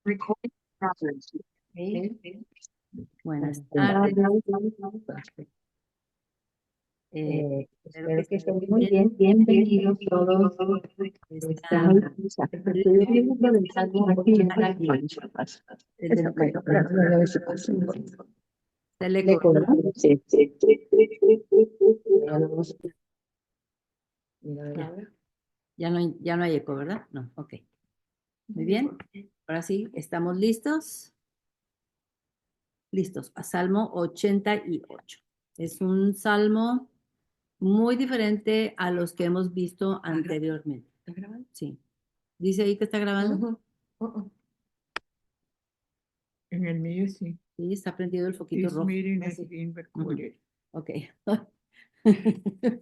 Ok. Buenas tardes. Espero que Espero que estén estén muy muy bien. bien. Bienvenidos todos. Está Estoy viendo del Salmo 88. el del ¿De Teleco. acuerdo? Sí. Veamos. Mira, Ya, ahora. ya no hay eco, ¿verdad? No, ok. Muy bien. Ahora sí, ¿estamos listos? Listos. A Salmo 88. Es un salmo muy diferente a los que hemos visto anteriormente. ¿Está grabando? Sí. ¿Dice ahí que está grabando? Ujú. En el mío sí. Sí, está prendido el foquito This rojo. meeting is being Ujú. recorded. Ok. Qué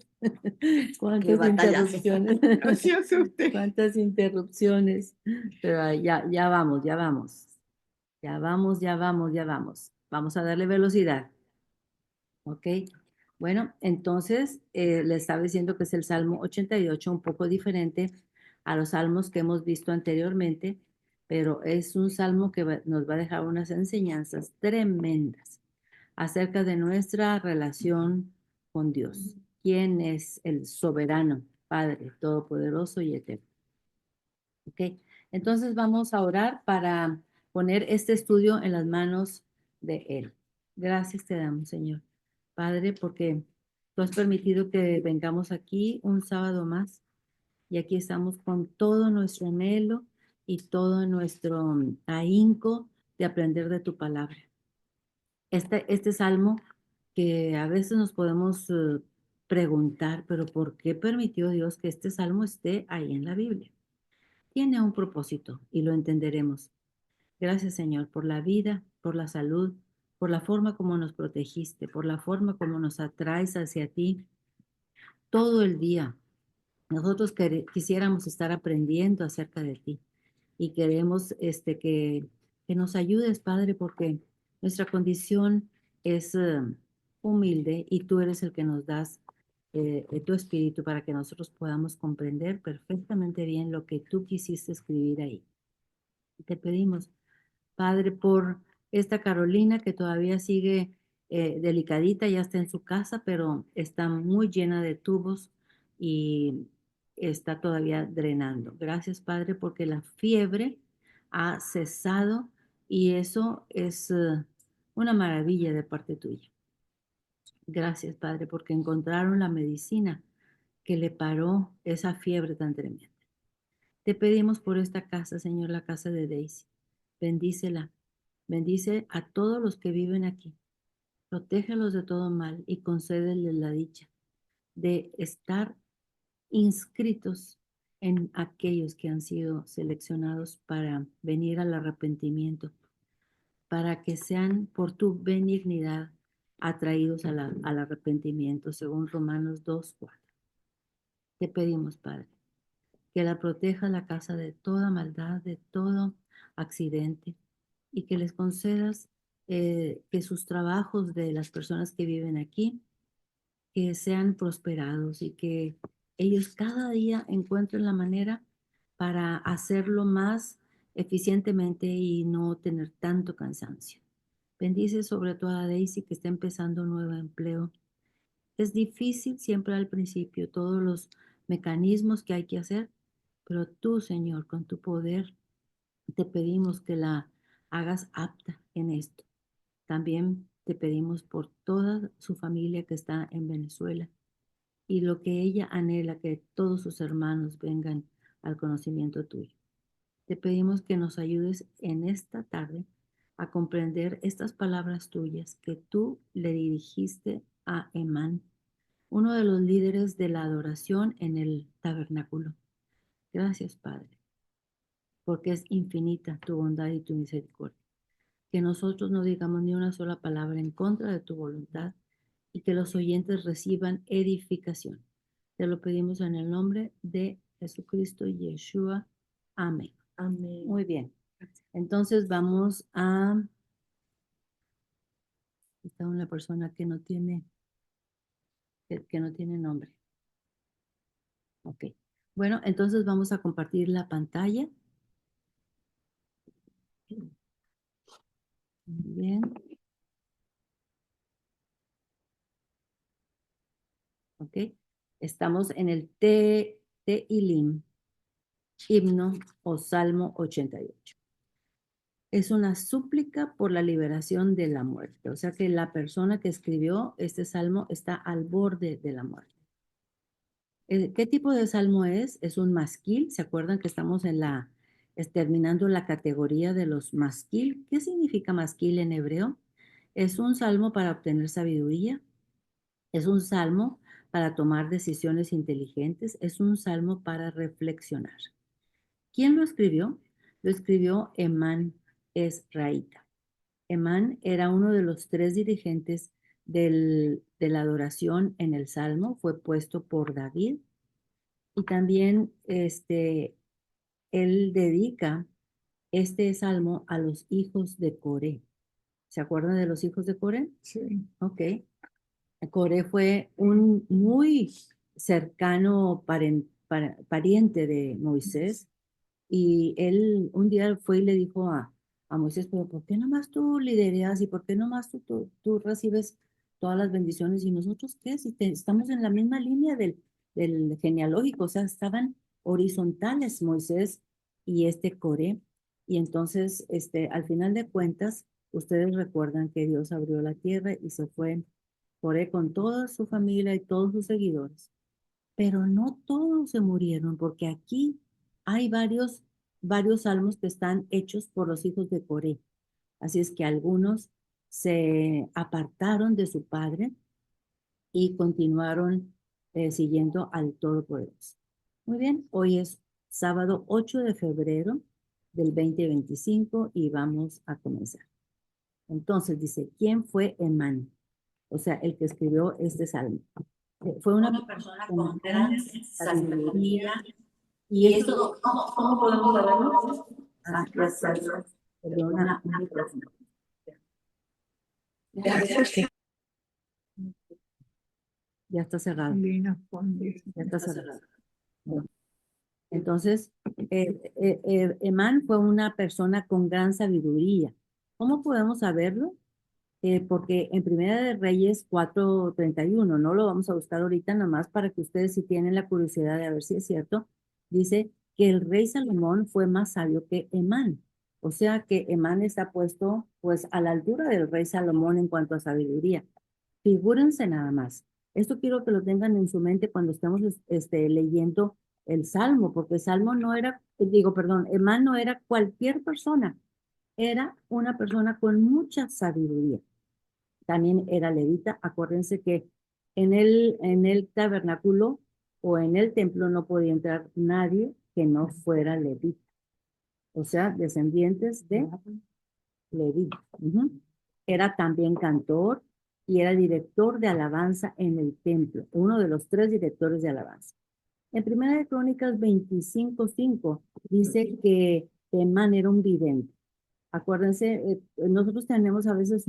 ¿Cuántas batallazo. interrupciones? No se asuste. ¿Cuántas interrupciones? Pero ya vamos, ya vamos. Ya vamos, ya vamos, ya vamos. Vamos a darle velocidad. ¿Ok? Bueno, entonces le estaba diciendo que es el Salmo 88, un poco diferente a los salmos que hemos visto anteriormente, pero es un salmo que nos va a dejar unas enseñanzas tremendas acerca de nuestra relación con Dios. ¿Quién es el soberano, Padre Todopoderoso y Eterno? ¿Ok? Entonces vamos a orar para poner este estudio en las manos de Él. Gracias te damos, Señor. Padre, porque tú has permitido que vengamos aquí un sábado más y aquí estamos con todo nuestro anhelo y todo nuestro ahínco de aprender de tu palabra. Este salmo que a veces nos podemos preguntar, pero ¿por qué permitió Dios que este salmo esté ahí en la Biblia? Tiene un propósito y lo entenderemos. Gracias, Señor, por la vida, por la salud, por la forma como nos protegiste, por la forma como nos atraes hacia ti todo el día. Nosotros quisiéramos estar aprendiendo acerca de ti y queremos que nos ayudes, Padre, porque nuestra condición es humilde y tú eres el que nos das tu espíritu para que nosotros podamos comprender perfectamente bien lo que tú quisiste escribir ahí. Te pedimos, Padre, por esta Carolina que todavía sigue delicadita, ya está en su casa, pero está muy llena de tubos y está todavía drenando. Gracias, Padre, porque la fiebre ha cesado y eso es una maravilla de parte tuya. Gracias, Padre, porque encontraron la medicina que le paró esa fiebre tan tremenda. Te pedimos por esta casa, Señor, la casa de Daisy. Bendícela. Bendice a todos los que viven aquí. Protégelos de todo mal y concédeles la dicha de estar inscritos en aquellos que han sido seleccionados para venir al arrepentimiento, para que sean por tu benignidad atraídos al arrepentimiento, según Romanos 2:4. Te pedimos, Padre, que la proteja la casa de toda maldad, de todo accidente, y que les concedas que sus trabajos de las personas que viven aquí, que sean prosperados y que ellos cada día encuentren la manera para hacerlo más eficientemente y no tener tanto cansancio. Bendice sobre todo a Daisy que está empezando un nuevo empleo. Es difícil siempre al principio todos los mecanismos que hay que hacer, pero tú, Señor, con tu poder, te pedimos que la hagas apta en esto. También te pedimos por toda su familia que está en Venezuela y lo que ella anhela que todos sus hermanos vengan al conocimiento tuyo. Te pedimos que nos ayudes en esta tarde a comprender estas palabras tuyas que tú le dirigiste a Emán, uno de los líderes de la adoración en el tabernáculo. Gracias, Padre, porque es infinita tu bondad y tu misericordia. Que nosotros no digamos ni una sola palabra en contra de tu voluntad y que los oyentes reciban edificación. Te lo pedimos en el nombre de Jesucristo Yeshua. Amén. Amén. Muy bien. Entonces vamos a... Está una persona que no tiene nombre. Ok. Bueno, entonces vamos a compartir la pantalla. Muy bien. Ok. Estamos en el Tehilim, himno o Salmo 88. Es una súplica por la liberación de la muerte. O sea que la persona que escribió este salmo está al borde de la muerte. ¿Qué tipo de salmo es? Es un masquil. ¿Se acuerdan que estamos terminando la categoría de los masquil? ¿Qué significa masquil en hebreo? Es un salmo para obtener sabiduría. Es un salmo para tomar decisiones inteligentes. Es un salmo para reflexionar. ¿Quién lo escribió? Lo escribió Emán Esraíta. Emán era uno de los tres dirigentes de la adoración en el Salmo, fue puesto por David y también él dedica este Salmo a los hijos de Coré. ¿Se acuerdan de los hijos de Coré? Sí. Ok. Coré fue un muy cercano pariente de Moisés. Y él un día fue y le dijo a Moisés, pero ¿por qué nomás tú lideras y por qué nomás tú recibes todas las bendiciones y nosotros qué? Si estamos en la misma línea del genealógico, o sea, estaban horizontales Moisés y Coré. Y entonces, al final de cuentas, ustedes recuerdan que Dios abrió la tierra y se fue Coré con toda su familia y todos sus seguidores. Pero no todos se murieron, porque aquí hay varios salmos que están hechos por los hijos de Coré. Así es que algunos se apartaron de su padre y continuaron siguiendo al Todopoderoso. Muy bien, hoy es sábado 8 de febrero del 2025 y vamos a comenzar. Entonces dice, ¿quién fue Emán? O sea, el que escribió este salmo. Fue una persona con gran sabiduría. Y esto, ¿cómo podemos saberlo? Gracias. Perdona. Ya está cerrado. Ya está cerrado. Bueno, entonces, Emán fue una persona con gran sabiduría. ¿Cómo podemos saberlo? Porque en Primera de Reyes 4:31, no lo vamos a buscar ahorita, nada más para que ustedes si tienen la curiosidad de ver si es cierto, dice que el rey Salomón fue más sabio que Emán. O sea que Emán está puesto pues a la altura del rey Salomón en cuanto a sabiduría. Figúrense nada más. Esto quiero que lo tengan en su mente cuando estemos leyendo el Salmo, porque el Salmo no era, digo, perdón, Emán no era cualquier persona, era una persona con mucha sabiduría. También era levita. Acuérdense que en el tabernáculo o en el templo no podía entrar nadie que no fuera levita, o sea, descendientes de Leví. Ujú. Era también cantor y era director de alabanza en el templo, uno de los tres directores de alabanza. En Primera de Crónicas 25:5 dice que Temán era un vidente. Acuérdense, nosotros tenemos a veces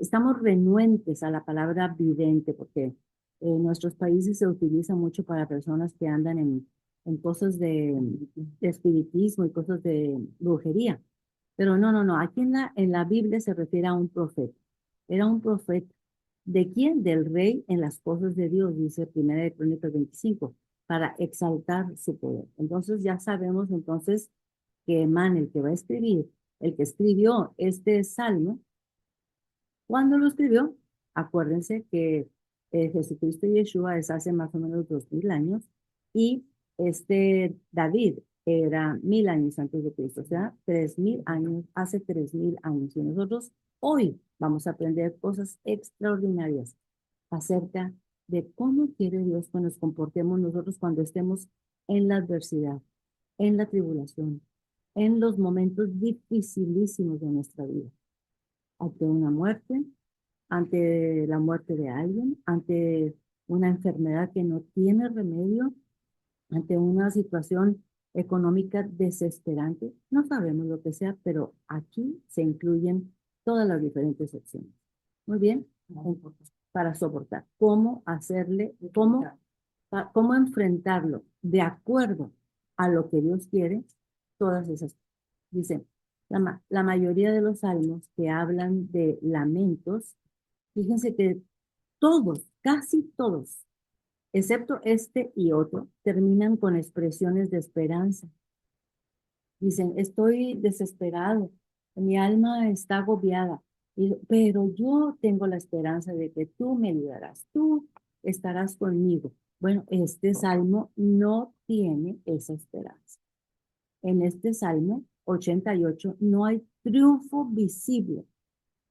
estamos renuentes a la palabra vidente porque en nuestros países se utiliza mucho para personas que andan en cosas de espiritismo y cosas de brujería. Pero no, no, no. Aquí en la Biblia se refiere a un profeta. Era un profeta. ¿De quién? Del rey en las cosas de Dios, dice Primera de Crónicas 25, para exaltar su poder. Entonces ya sabemos entonces que Emán, el que va a escribir, el que escribió este salmo, cuando lo escribió, acuérdense que Jesucristo y Yeshua es hace más o menos 2000 años y David era 1000 años antes de Cristo, o sea, 3000 años, hace 3000 años. Y nosotros hoy vamos a aprender cosas extraordinarias acerca de cómo quiere Dios que nos comportemos nosotros cuando estemos en la adversidad, en la tribulación, en los momentos dificilísimos de nuestra vida, ante una muerte, ante la muerte de alguien, ante una enfermedad que no tiene remedio, ante una situación económica desesperante. No sabemos lo que sea, pero aquí se incluyen todas las diferentes opciones. Muy bien, para soportar. ¿Cómo hacerle, cómo enfrentarlo de acuerdo a lo que Dios quiere? todas esas. Dice, la mayoría de los salmos que hablan de lamentos, fíjense que todos, casi todos, excepto este y otro, terminan con expresiones de esperanza. Dicen, estoy desesperado, mi alma está agobiada, pero yo tengo la esperanza de que tú me ayudarás, tú estarás conmigo. Bueno, este salmo no tiene esa esperanza. En este salmo 88 no hay triunfo visible.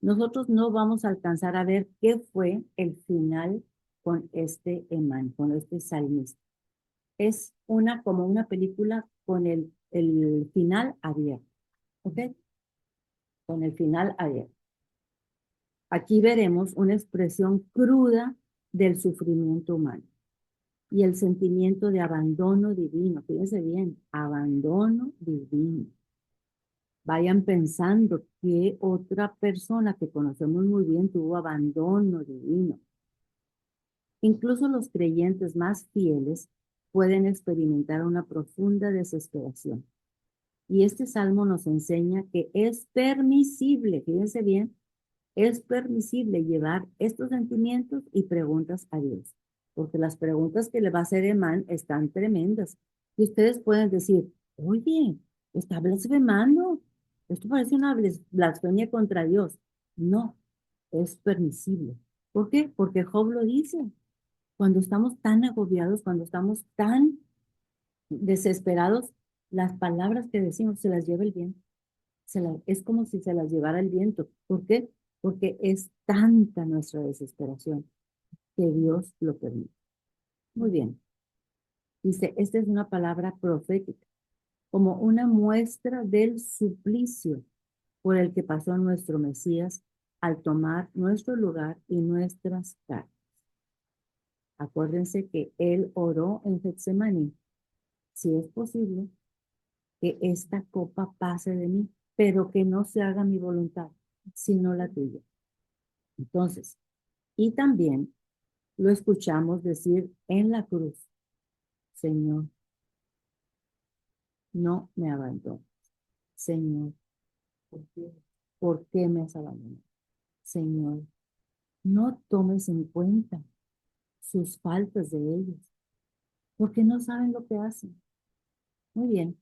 Nosotros no vamos a alcanzar a ver qué fue el final con este Emán, con este salmista. Es como una película con el final abierto, ¿ok? Con el final abierto. Aquí veremos una expresión cruda del sufrimiento humano y el sentimiento de abandono divino. Fíjense bien, abandono divino. Vayan pensando que otra persona que conocemos muy bien tuvo abandono divino. Incluso los creyentes más fieles pueden experimentar una profunda desesperación. Y este salmo nos enseña que es permisible, fíjense bien, es permisible llevar estos sentimientos y preguntas a Dios. Porque las preguntas que le va a hacer Emán están tremendas. Y ustedes pueden decir, oye, está blasfemando. Esto parece una blasfemia contra Dios. No, es permisible. ¿Por qué? Porque Job lo dice. Cuando estamos tan agobiados, cuando estamos tan desesperados, las palabras que decimos se las lleva el viento. Es como si se las llevara el viento. ¿Por qué? Porque es tanta nuestra desesperación que Dios lo permite. Muy bien. Dice, esta es una palabra profética, como una muestra del suplicio por el que pasó nuestro Mesías al tomar nuestro lugar y nuestras cargas. Acuérdense que Él oró en Getsemaní, si es posible, que esta copa pase de mí, pero que no se haga mi voluntad, sino la tuya. Entonces, y también lo escuchamos decir en la cruz, Señor, no me abandones. Señor, ¿por qué me has abandonado? Señor, no tomes en cuenta sus faltas de ellos, porque no saben lo que hacen. Muy bien.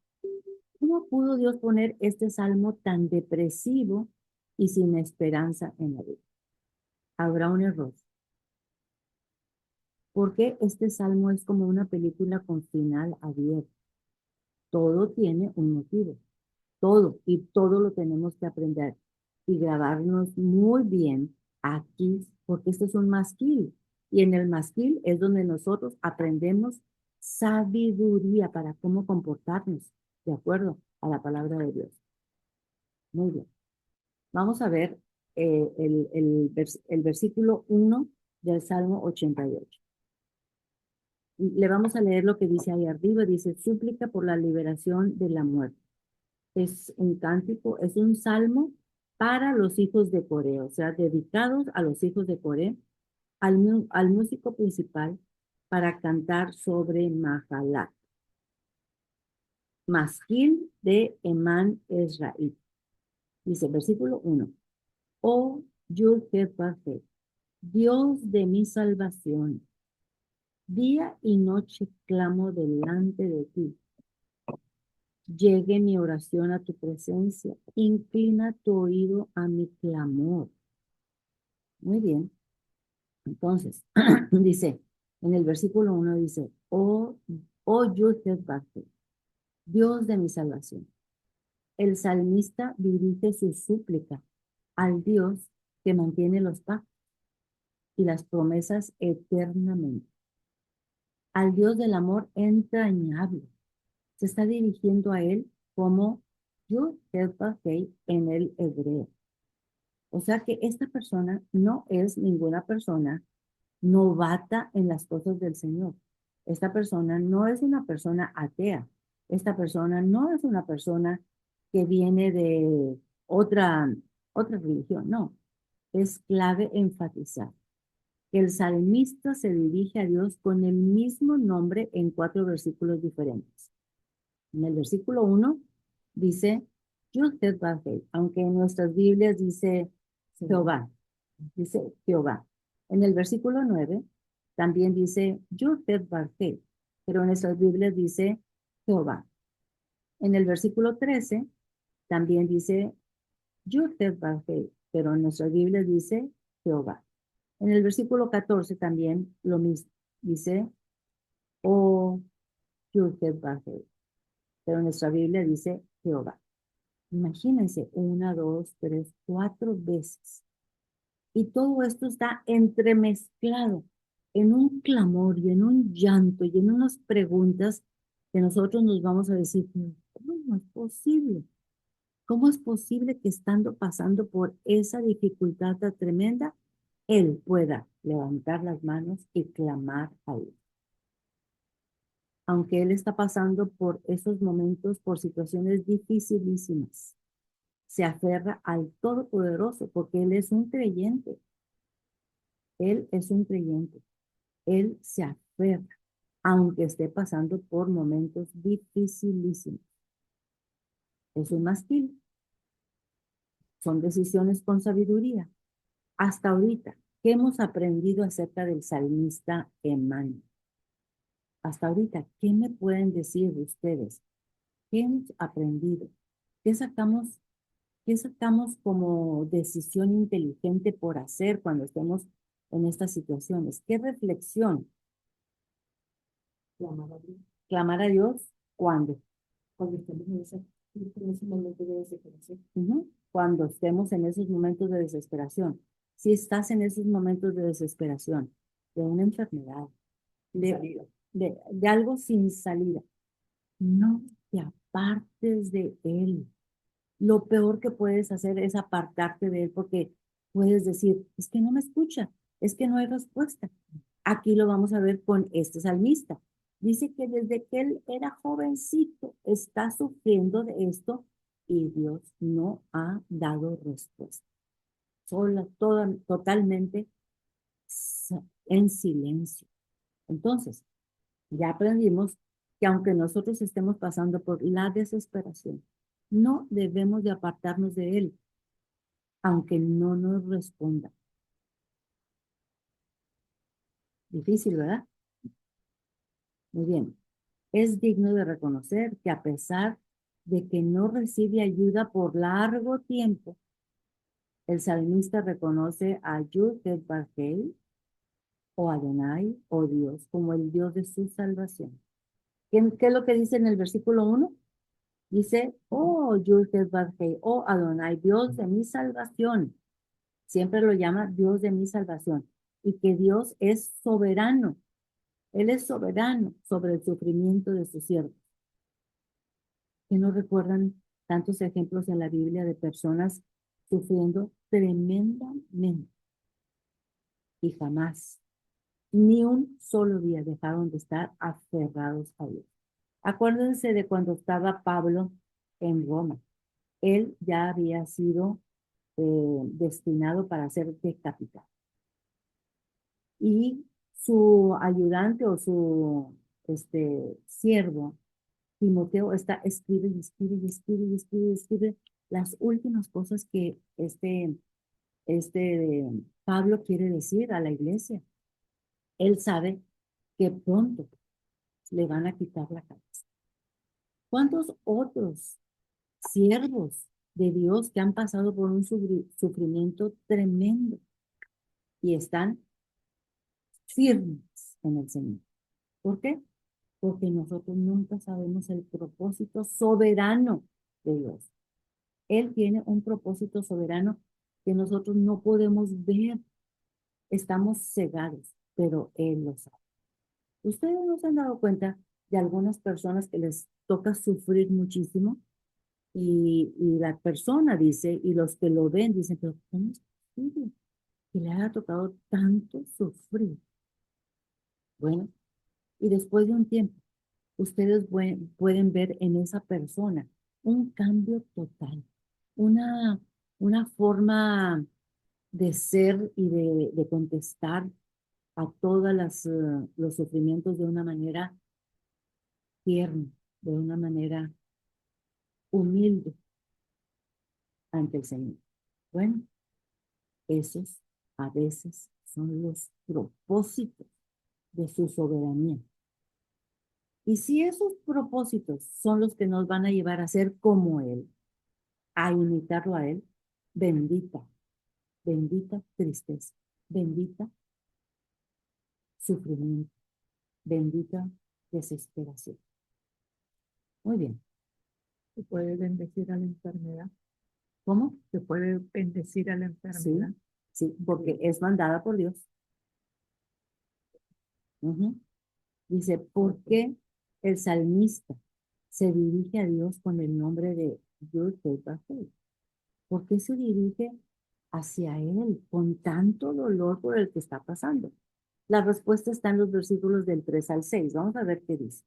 ¿Cómo pudo Dios poner este salmo tan depresivo y sin esperanza en la vida? Habrá un error. Porque este salmo es como una película con final abierto. Todo tiene un motivo. Todo. Y todo lo tenemos que aprender y grabarnos muy bien aquí, porque este es un masquil. Y en el masquil es donde nosotros aprendemos sabiduría para cómo comportarnos de acuerdo a la palabra de Dios. Muy bien. Vamos a ver el versículo 1 del Salmo 88. Le vamos a leer lo que dice ahí arriba. Dice, súplica por la liberación de la muerte. Es un cántico, es un salmo para los hijos de Coré, o sea, dedicados a los hijos de Coré, al músico principal para cantar sobre Mahalat. Masquil de Emán Ezraí. Dice, versículo 1. Oh, Yud-Heh-Vah-Heh, Dios de mi salvación, día y noche clamo delante de ti. Llegue mi oración a tu presencia, inclina tu oído a mi clamor. Muy bien. Entonces, dice, en el versículo 1 dice, oh Yud-Heh-Vah-Heh, Dios de mi salvación. El salmista dirige su súplica al Dios que mantiene los pactos y las promesas eternamente, al Dios del amor entrañable. Se está dirigiendo a él como Yud-Heh-Vah-Heh en el hebreo. O sea que esta persona no es ninguna persona novata en las cosas del Señor. Esta persona no es una persona atea. Esta persona no es una persona que viene de otra religión. No, es clave enfatizar que el salmista se dirige a Dios con el mismo nombre en 4 versículos diferentes. En el versículo 1 dice Yud-Het Vah-Hei, aunque en nuestras Biblias dice Jehová, dice Jehová. En el versículo 9 también dice Yud-Het Vah-Hei, pero en nuestras Biblias dice Jehová. En el versículo 13 también dice Yud-Het Vah-Hei, pero en nuestras Biblias dice Jehová. En el versículo 14 también lo mismo, dice O Yud-Het Vah-Hei, pero en nuestra Biblia dice Jehová. Imagínense, una, dos, tres, cuatro veces. Y todo esto está entremezclado en un clamor y en un llanto y en unas preguntas que nosotros nos vamos a decir, ¿cómo es posible? ¿Cómo es posible que estando pasando por esa dificultad tan tremenda, él pueda levantar las manos y clamar a él? Aunque él está pasando por esos momentos, por situaciones dificilísimas, se aferra al Todopoderoso porque él es un creyente. Él es un creyente. Él se aferra, aunque esté pasando por momentos dificilísimos. Es un mastil. Son decisiones con sabiduría. Hasta ahorita, ¿qué hemos aprendido acerca del salmista Emán? Hasta ahorita, ¿qué me pueden decir ustedes? ¿Qué hemos aprendido? ¿Qué sacamos, qué sacamos como decisión inteligente por hacer cuando estemos en estas situaciones? ¿Qué reflexión? Clamar a Dios. Clamar a Dios, ¿cuándo? Cuando estemos en ese momento de desesperación. Cuando estemos en esos momentos de desesperación. Si estás en esos momentos de desesperación, de una enfermedad, de algo sin salida, no te apartes de él. Lo peor que puedes hacer es apartarte de él porque puedes decir, es que no me escucha, es que no hay respuesta. Aquí lo vamos a ver con este salmista. Dice que desde que él era jovencito está sufriendo de esto y Dios no ha dado respuesta. Totalmente en silencio. Entonces, ya aprendimos que aunque nosotros estemos pasando por la desesperación, no debemos de apartarnos de él, aunque no nos responda. Difícil, ¿verdad? Muy bien. Es digno de reconocer que a pesar de que no recibe ayuda por largo tiempo, el salmista reconoce a Yud-Het-Vah-Hei o Adonai o Dios como el Dios de su salvación. ¿Qué es lo que dice en el versículo 1? Dice, oh Yud-Het-Vah-Hei, oh Adonai, Dios de mi salvación. Siempre lo llama Dios de mi salvación. Y que Dios es soberano. Él es soberano sobre el sufrimiento de sus siervos. Que no recuerdan tantos ejemplos en la Biblia de personas sufriendo tremendamente y jamás, ni un solo día dejaron de estar aferrados a Dios. Acuérdense de cuando estaba Pablo en Roma. Él ya había sido destinado para ser decapitado. Y su ayudante o su siervo, Timoteo, escribe y escribe y escribe y escribe y escribe las últimas cosas que Pablo quiere decir a la iglesia. Él sabe que pronto le van a quitar la cabeza. ¿Cuántos otros siervos de Dios que han pasado por un sufrimiento tremendo y están firmes en el Señor? ¿Por qué? Porque nosotros nunca sabemos el propósito soberano de Dios. Él tiene un propósito soberano que nosotros no podemos ver. Estamos cegados, pero Él lo sabe. ¿Ustedes no se han dado cuenta de algunas personas que les toca sufrir muchísimo? Y la persona dice, y los que lo ven dicen, pero ¿cómo es posible que le haya tocado tanto sufrir? Bueno, y después de un tiempo, ustedes pueden ver en esa persona un cambio total, una, una forma de ser y de contestar a todos los sufrimientos de una manera tierna, de una manera humilde ante el Señor. Bueno, esos a veces son los propósitos de su soberanía. Y si esos propósitos son los que nos van a llevar a ser como Él, a imitarlo a Él, bendita, bendita tristeza, bendita sufrimiento, bendita desesperación. Muy bien. Se puede bendecir a la enfermedad. ¿Cómo? Se puede bendecir a la Sí, enfermedad. sí, porque es mandada por Dios. Ujú. Dice, ¿por qué el salmista se dirige a Dios con el nombre de Yud-Heh-Vah-Heh? ¿Por qué se dirige hacia Él con tanto dolor por el que está pasando? La respuesta está en los versículos del 3 al 6. Vamos a ver qué dice.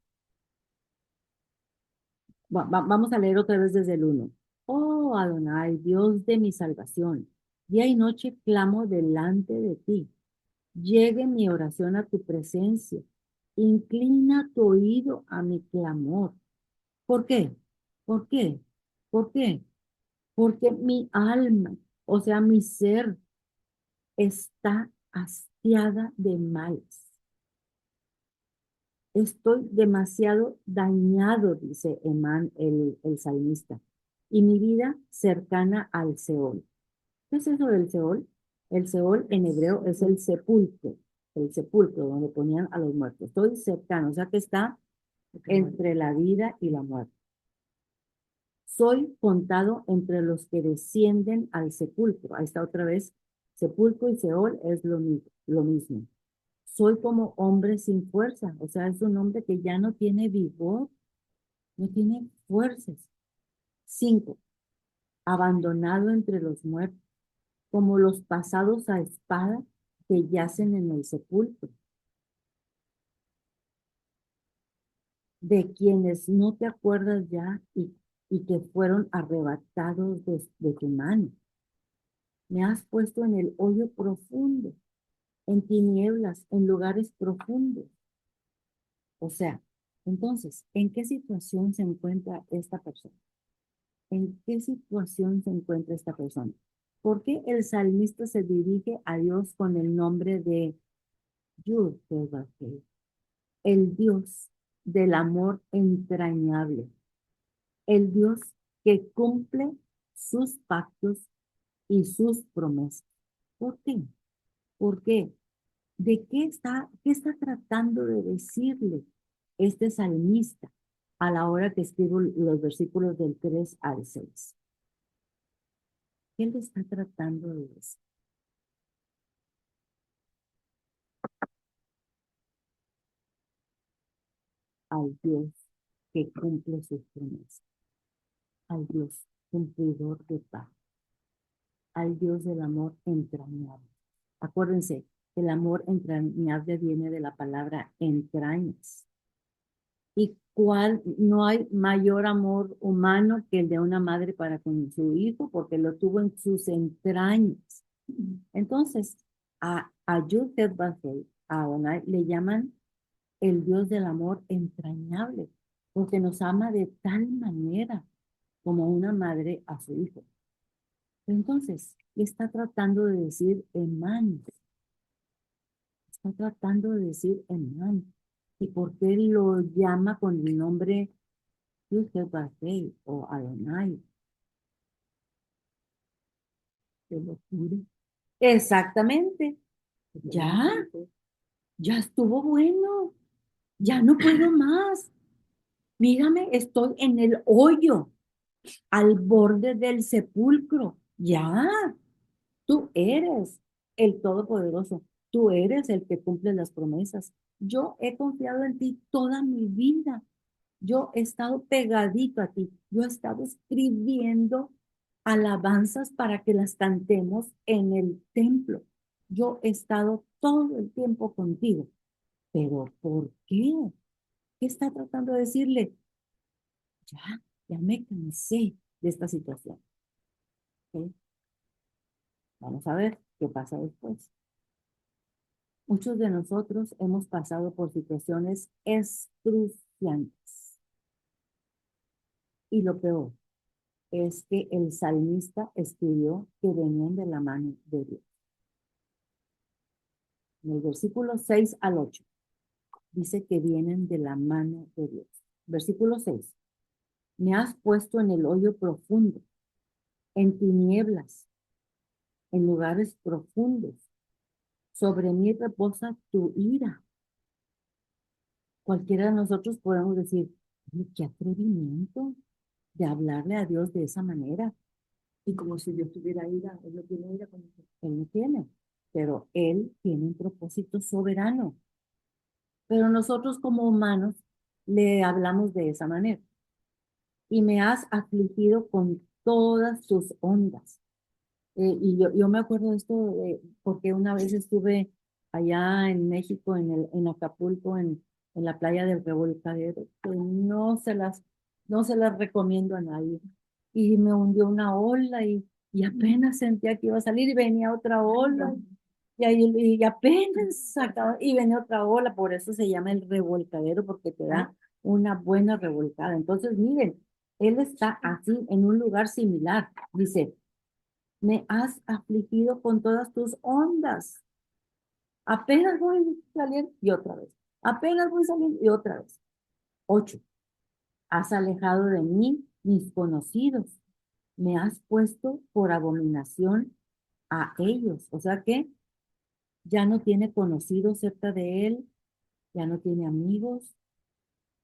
Vamos a leer otra vez desde el 1. Oh Adonai, Dios de mi salvación, día y noche clamo delante de ti. Llegue mi oración a tu presencia. Inclina tu oído a mi clamor. ¿Por qué? ¿Por qué? ¿Por qué? Porque mi alma, o sea, mi ser, está hastiada de males. Estoy demasiado dañado, dice Emán, el salmista, y mi vida cercana al Seol. ¿Qué es eso del Seol? El Seol en hebreo es el sepulcro donde ponían a los muertos. Estoy cercano, o sea que está entre la vida y la muerte. Soy contado entre los que descienden al sepulcro. Ahí está otra vez. Sepulcro y Seol es lo mismo. Soy como hombre sin fuerza, o sea, es un hombre que ya no tiene vigor, no tiene fuerzas. 5. Abandonado entre los muertos, como los pasados a espada que yacen en el sepulcro, de quienes no te acuerdas ya y que fueron arrebatados de tu mano. Me has puesto en el hoyo profundo, en tinieblas, en lugares profundos. O sea, entonces, ¿en qué situación se encuentra esta persona? ¿En qué situación se encuentra esta persona? ¿Por qué el salmista se dirige a Dios con el nombre de Yud-Heh-Vah-Heh? El Dios del amor entrañable, el Dios que cumple sus pactos y sus promesas. ¿Por qué? ¿Por qué? ¿Qué está tratando de decirle este salmista a la hora que escribo los versículos del 3 al 6? ¿Qué le está tratando de decir? Al Dios que cumple sus promesas, al Dios cumplidor de paz, al Dios del amor entrañable. Acuérdense, el amor entrañable viene de la palabra entrañas. Y no hay mayor amor humano que el de una madre para con su hijo, porque lo tuvo en sus entrañas. Entonces, a Yud-Heh-Vah-Heh, a Adonai, le llaman el Dios del amor entrañable, porque nos ama de tal manera como una madre a su hijo. Entonces, ¿qué está tratando de decir Emán? Está tratando de decir Emán. ¿Y por qué lo llama con el nombre Yud-Heh-Vah-Heh o Adonai? Que lo cure. Exactamente. Ya, ya estuvo bueno. Ya no puedo más. Mírame, estoy en el hoyo, al borde del sepulcro. Ya, tú eres el Todopoderoso. Tú eres el que cumple las promesas. Yo he confiado en ti toda mi vida. Yo he estado pegadito a ti. Yo he estado escribiendo alabanzas para que las cantemos en el templo. Yo he estado todo el tiempo contigo. Pero ¿por qué? ¿Qué está tratando de decirle? Ya me cansé de esta situación. ¿Ok? Vamos a ver qué pasa después. Muchos de nosotros hemos pasado por situaciones excruciantes. Y lo peor, es que el salmista escribió que venían de la mano de Dios. En el versículo 6 al 8 dice que vienen de la mano de Dios. Versículo 6. Me has puesto en el hoyo profundo, en tinieblas, en lugares profundos. Sobre mí reposa tu ira. Cualquiera de nosotros podemos decir, qué atrevimiento de hablarle a Dios de esa manera. Y como si Dios tuviera ira, Él no tiene ira con nosotros. Él no tiene, pero Él tiene un propósito soberano. Pero nosotros como humanos le hablamos de esa manera. Y me has afligido con todas tus ondas. Y yo me acuerdo de esto porque una vez estuve allá en México, en Acapulco, en la playa del Revolcadero, que no se las recomiendo a nadie. Y me hundió una ola y apenas sentía que iba a salir y venía otra ola. Y apenas sacaba y venía otra ola, por eso se llama el revolcadero, porque te da una buena revolcada. Entonces, miren, él está así en un lugar similar. Dice, me has afligido con todas tus ondas. Apenas voy saliendo y otra vez. Apenas voy saliendo y otra vez. 8. Has alejado de mí mis conocidos. Me has puesto por abominación a ellos. O sea que ya no tiene conocidos cerca de él, ya no tiene amigos.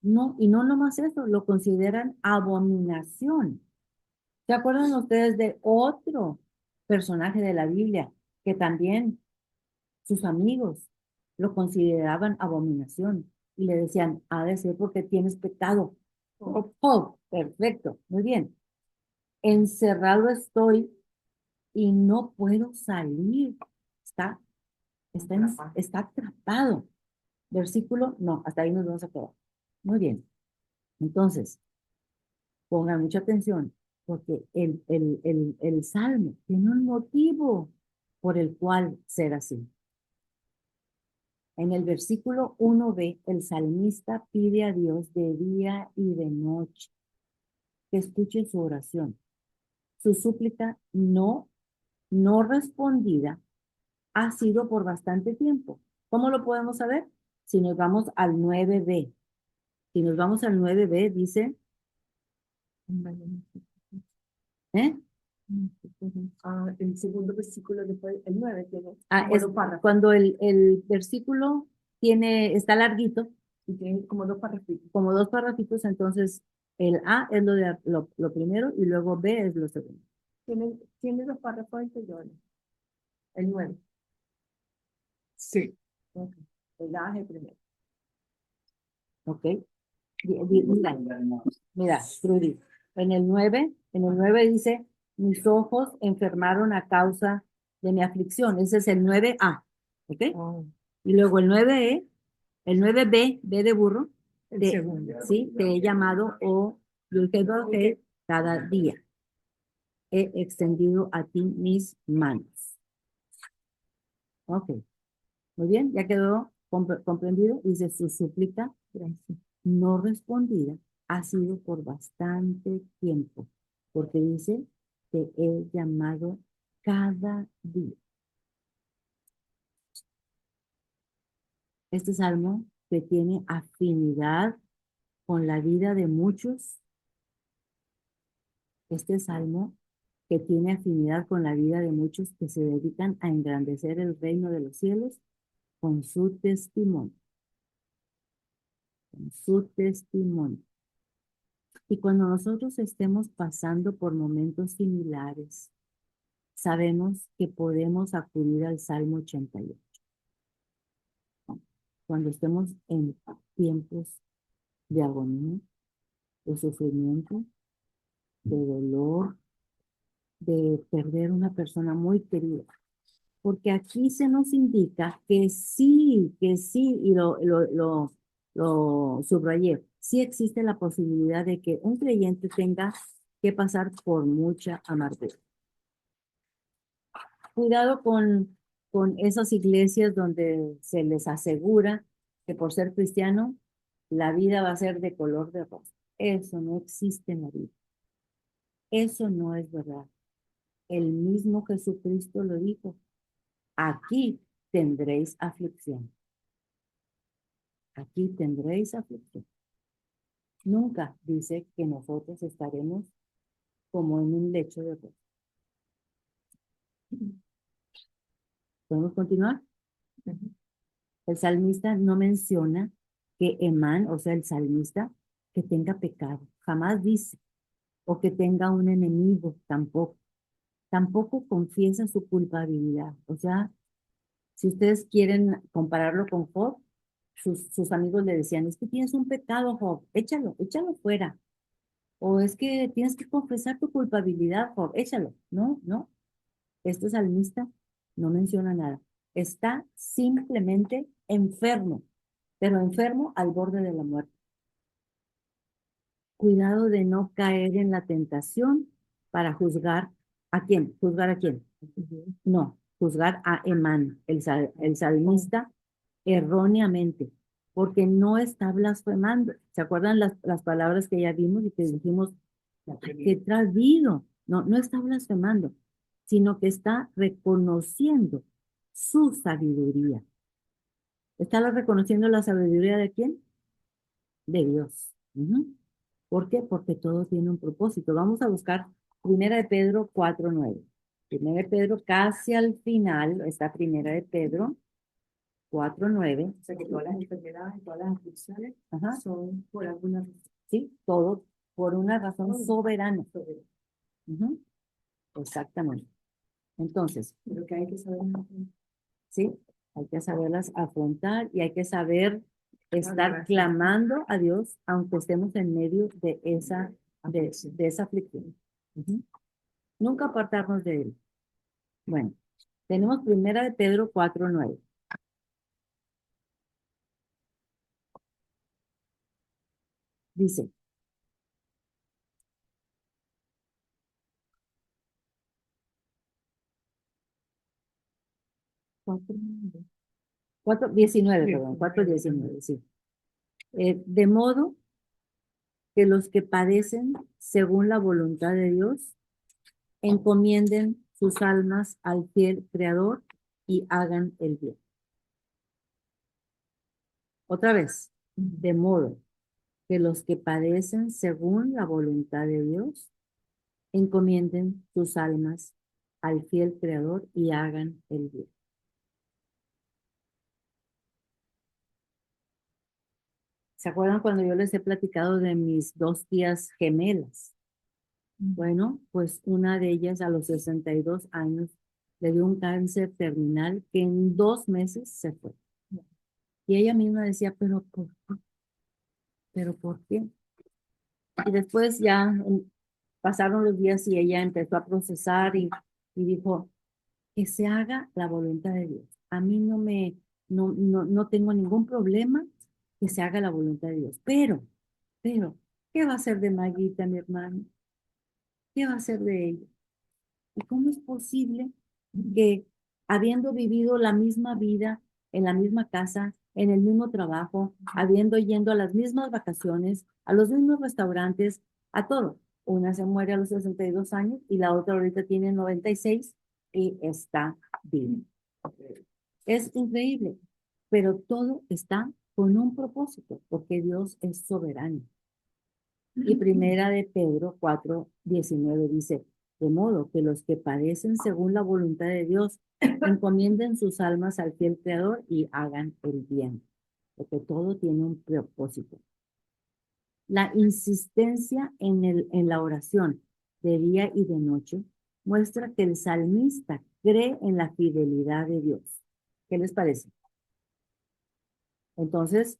No, y no nomás eso, lo consideran abominación. ¿Se acuerdan ustedes de otro personaje de la Biblia que también sus amigos lo consideraban abominación y le decían, ha de ser porque tienes pecado? Oh, oh, perfecto, muy bien. Encerrado estoy y no puedo salir. Está, está atrapado. Versículo, no, hasta ahí nos vamos a quedar. Muy bien. Entonces, pongan mucha atención, porque el salmo tiene un motivo por el cual ser así. En el versículo 1b, el salmista pide a Dios de día y de noche que escuche su oración. Su súplica no respondida ha sido por bastante tiempo. ¿Cómo lo podemos saber? Si nos vamos al 9b. Si nos vamos al 9b, dice, ¿eh? El segundo versículo después, el 9 tiene Es dos párrafos. cuando el versículo está larguito, Y tiene como dos párrafos. como dos párrafitos, entonces el A es lo primero y luego B es lo segundo. Tiene dos párrafos anteriores. El 9. Sí. Okay. El A es el primero. ¿Ok? Mira, Trudy, en el nueve dice, mis ojos enfermaron a causa de mi aflicción. Ese es el 9A. ¿Ok? Oh, Y luego el 9B, B de burro, el segundo. sí, te he llamado o cada día. He extendido a ti mis manos. Ok, muy bien, ya quedó comprendido. Dice, su súplica no respondida ha sido por bastante tiempo, porque dice, te he llamado cada día. Este salmo que tiene afinidad con la vida de muchos, este salmo que tiene afinidad con la vida de muchos que se dedican a engrandecer el reino de los cielos con su testimonio, con su testimonio. Y cuando nosotros estemos pasando por momentos similares, sabemos que podemos acudir al Salmo 88. Cuando estemos en tiempos de agonía, de sufrimiento, de dolor, de perder una persona muy querida. Porque aquí se nos indica que sí, y lo subrayé, sí existe la posibilidad de que un creyente tenga que pasar por mucha amargura. Cuidado con esas iglesias donde se les asegura que por ser cristiano la vida va a ser de color de rosa. Eso no existe en la vida. Eso no es verdad. El mismo Jesucristo lo dijo. Aquí tendréis aflicción. Aquí tendréis aflicción. Nunca dice que nosotros estaremos como en un lecho de reposo. ¿Podemos continuar? El salmista no menciona que Emán, o sea, el salmista, que tenga pecado. Jamás dice. O que tenga un enemigo, tampoco. Tampoco confiesa su culpabilidad. O sea, si ustedes quieren compararlo con Job, sus amigos le decían, es que tienes un pecado, Job, échalo fuera. O es que tienes que confesar tu culpabilidad, Job, échalo. No, no. Este salmista no menciona nada. Está simplemente enfermo, pero enfermo al borde de la muerte. Cuidado de no caer en la tentación para juzgar a quién. ¿Juzgar a quién? No, juzgar a Emán, el salmista, erróneamente, porque no está blasfemando. ¿Se acuerdan las palabras que ya vimos y que dijimos que traído? No, no está blasfemando, sino que está reconociendo su sabiduría. ¿Está reconociendo la sabiduría de quién? De Dios. ¿Por qué? Porque todo tiene un propósito. Vamos a buscar Primera de Pedro 4:9. Primera de Pedro, casi al final, está Primera de Pedro 4:9. O sea que todas las enfermedades, todas las aflicciones Ajá. son por alguna razón. Sí, todo por una razón soberana. Exactamente. Entonces, Pero que hay que saber. sí, hay que saberlas afrontar y hay que saber estar clamando a Dios, aunque estemos en medio de esa aflicción. Nunca apartarnos de él. Bueno, tenemos Primera de Pedro 4:9. Dice, 4:19, perdón, 4:19, sí. De modo que los que padecen según la voluntad de Dios encomienden sus almas al fiel Creador y hagan el bien. Otra vez, de modo que los que padecen según la voluntad de Dios encomienden sus almas al fiel Creador y hagan el bien. ¿Se acuerdan cuando yo les he platicado de mis dos tías gemelas? Bueno, pues una de ellas a los 62 años le dio un cáncer terminal que en 2 meses se fue. Y ella misma decía, ¿pero por qué? ¿Pero por qué? Y después ya pasaron los días y ella empezó a procesar y dijo, que se haga la voluntad de Dios. A mí no tengo ningún problema que se haga la voluntad de Dios. Pero, ¿qué va a hacer de Maguita, mi hermano? ¿Qué va a hacer de ella? ¿Y cómo es posible que habiendo vivido la misma vida, en la misma casa, en el mismo trabajo, habiendo yendo a las mismas vacaciones, a los mismos restaurantes, a todo? Una se muere a los 62 años y la otra ahorita tiene 96 y está bien. Es increíble, pero todo está con un propósito, porque Dios es soberano. Y Primera de Pedro 4:19 dice, de modo que los que padecen según la voluntad de Dios encomienden sus almas al fiel Creador y hagan el bien, porque todo tiene un propósito. La insistencia en la oración de día y de noche muestra que el salmista cree en la fidelidad de Dios. ¿Qué les parece? Entonces,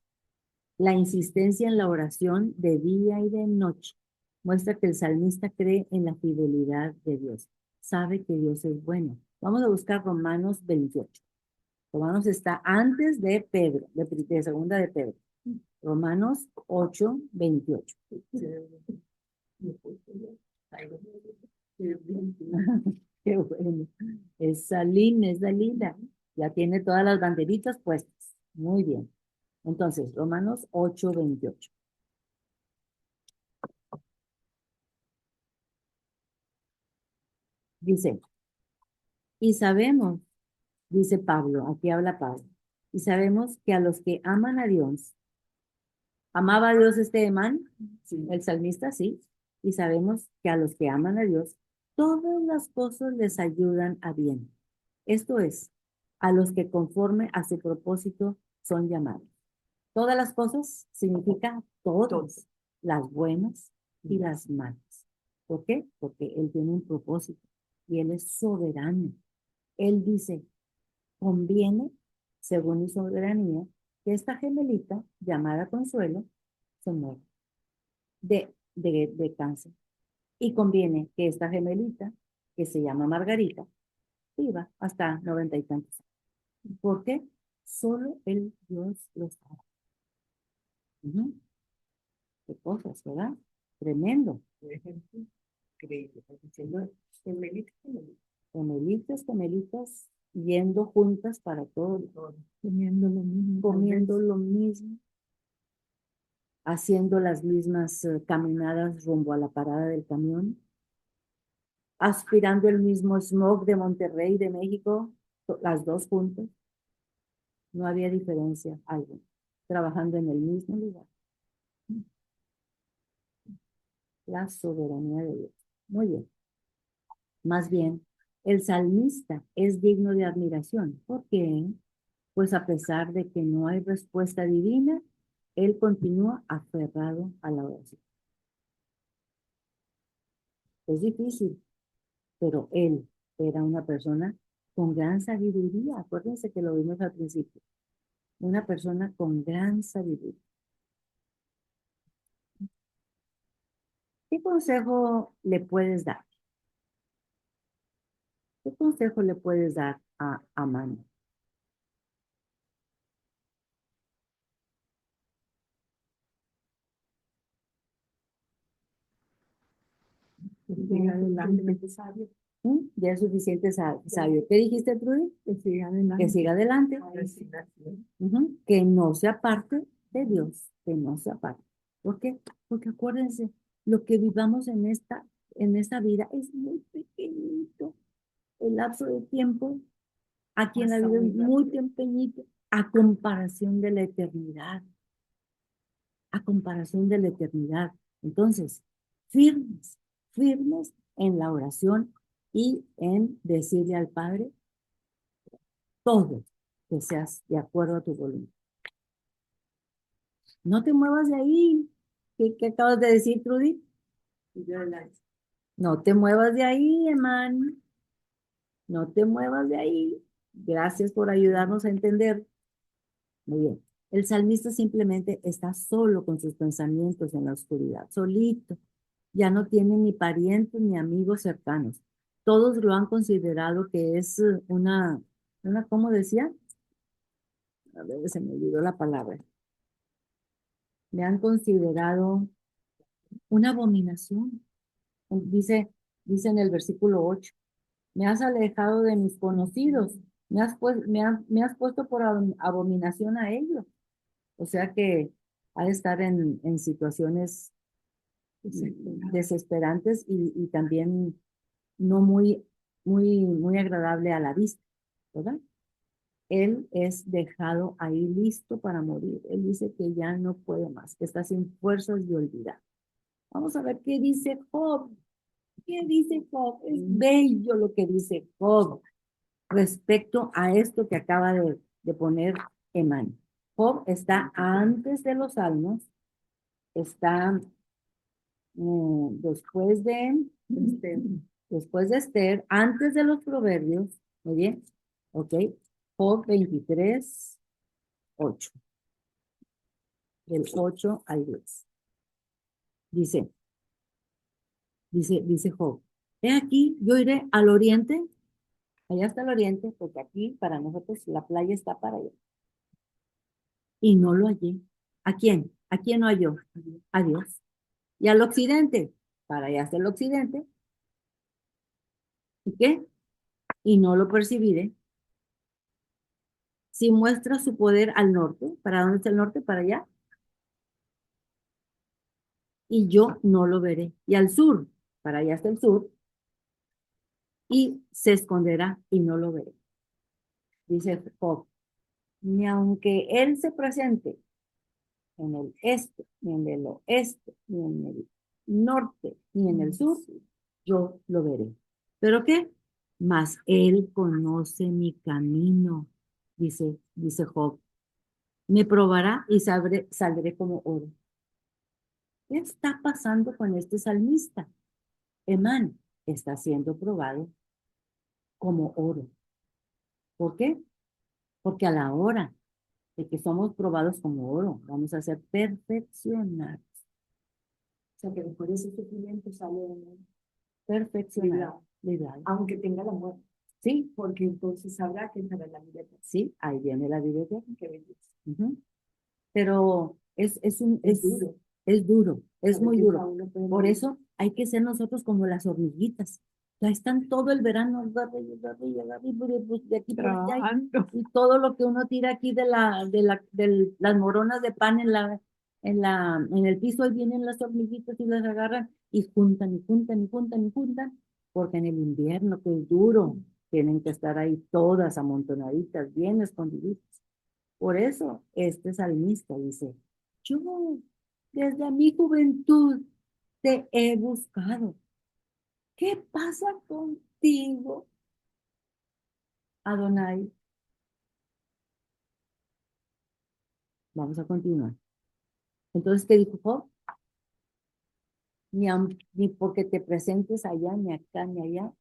la insistencia en la oración de día y de noche muestra que el salmista cree en la fidelidad de Dios. Sabe que Dios es bueno. Vamos a buscar Romanos 28. Romanos está antes de Pedro, de segunda de Pedro. Romanos 8:28. Qué bueno. Esa linda. Ya tiene todas las banderitas puestas. Muy bien. Entonces, Romanos 8:28. Dice, y sabemos, dice Pablo, aquí habla Pablo, y sabemos que a los que aman a Dios, ¿amaba a Dios este Emán? Sí. El salmista, sí. Y sabemos que a los que aman a Dios, todas las cosas les ayudan a bien. Esto es, a los que conforme a su propósito son llamados. Todas las cosas significa todas, las buenas y las malas. ¿Por qué? Porque Él tiene un propósito y Él es soberano. Él dice, conviene, según mi soberanía, que esta gemelita, llamada Consuelo, se muera de cáncer. Y conviene que esta gemelita, que se llama Margarita, viva hasta 90 y tantos años. ¿Por qué? Solo el Dios lo sabe. Qué cosas, ¿verdad? Tremendo. Por ejemplo, increíble, diciendo gemelitas, gemelitas. Gemelitas, gemelitas, yendo juntas para todo, comiendo lo mismo, comiendo lo mismo, haciendo las mismas caminadas rumbo a la parada del camión, aspirando el mismo smog de Monterrey, de México, las dos juntas. No había diferencia alguna, trabajando en el mismo lugar. La soberanía de Dios. Muy bien. Más bien, el salmista es digno de admiración. ¿Por qué? Pues a pesar de que no hay respuesta divina, él continúa aferrado a la oración. Es difícil, pero él era una persona con gran sabiduría. Acuérdense que lo vimos al principio. Una persona con gran sabiduría. ¿Qué consejo le puedes dar? ¿Qué consejo le puedes dar a Amán? Que siga adelante. Sabio. Ya es suficiente sabio. ¿Qué dijiste, Trudy? Que siga adelante. Que siga adelante. Que no se aparte de Dios, que no se aparte. ¿Por qué? Porque acuérdense, lo que vivamos en esta vida es muy pequeñito. El lapso de tiempo aquí en la vida es muy pequeñito a comparación de la eternidad. A comparación de la eternidad. Entonces, firmes, firmes en la oración y en decirle al Padre todo que seas de acuerdo a tu voluntad. No te muevas de ahí. ¿Qué acabas de decir, Trudy? No te muevas de ahí, hermano. No te muevas de ahí. Gracias por ayudarnos a entender. Muy bien. El salmista simplemente está solo con sus pensamientos en la oscuridad, solito. Ya no tiene ni parientes ni amigos cercanos. Todos lo han considerado que es ¿cómo decía? A ver, se me olvidó la palabra. Le han considerado una abominación. Dice en el versículo 8, me has alejado de mis conocidos, me has puesto por abominación a ellos. O sea que ha de estar en situaciones desesperantes y también no muy agradable a la vista, ¿verdad? Él es dejado ahí listo para morir. Él dice que ya no puede más, que está sin fuerzas de olvidar. Vamos a ver qué dice Job. ¿Qué dice Job? Es bello lo que dice Job respecto a esto que acaba de poner Emán. Job está antes de los salmos, está después de Esther, antes de los proverbios, muy bien, ok, Job 23, 8, del 8 al 10. Dice Job, he aquí, yo iré al oriente, allá está el oriente, porque aquí para nosotros la playa está para allá, y no lo hallé. ¿A quién? ¿A quién no halló? A Dios. Y al occidente, para allá está el occidente, ¿y qué? Y no lo percibiré. Si muestra su poder al norte, ¿para dónde está el norte? Para allá. Y yo no lo veré. Y al sur, para allá está el sur, y se esconderá y no lo veré. Dice Job, ni aunque él se presente en el este, ni en el oeste, ni en el norte, ni en el sur, yo lo veré. ¿Pero qué? Mas él conoce mi camino, dice Job. Me probará y saldré como oro. ¿Qué está pasando con este salmista? Emán está siendo probado como oro. ¿Por qué? Porque a la hora de que somos probados como oro, vamos a ser perfeccionados. O sea, que después de ese sufrimiento sale Perfeccionados. Librado. aunque tenga la muerte. Sí, Porque entonces sabrá que estará en la vida eterna. sí, ahí viene la vida eterna. Qué belleza. Ujú. Pero Es duro. es duro, es Saber muy que duro. uno puede Por morir. eso hay que ser nosotros como las hormiguitas. Ya están todo el verano, agarre, agarre, agarre, de aquí por allá, Trabajando. y todo lo que uno tira aquí de las moronas de pan en el piso, ahí vienen las hormiguitas y las agarran y juntan y juntan y juntan y juntan, porque en el invierno, que es duro, tienen que estar ahí todas amontonaditas, bien escondiditas. Por eso este salmista dice, yo desde mi juventud te he buscado. ¿Qué pasa contigo, Adonai? Vamos a continuar. Entonces, ¿qué dijo Job? Ni porque te presentes allá, ni acá, ni allá,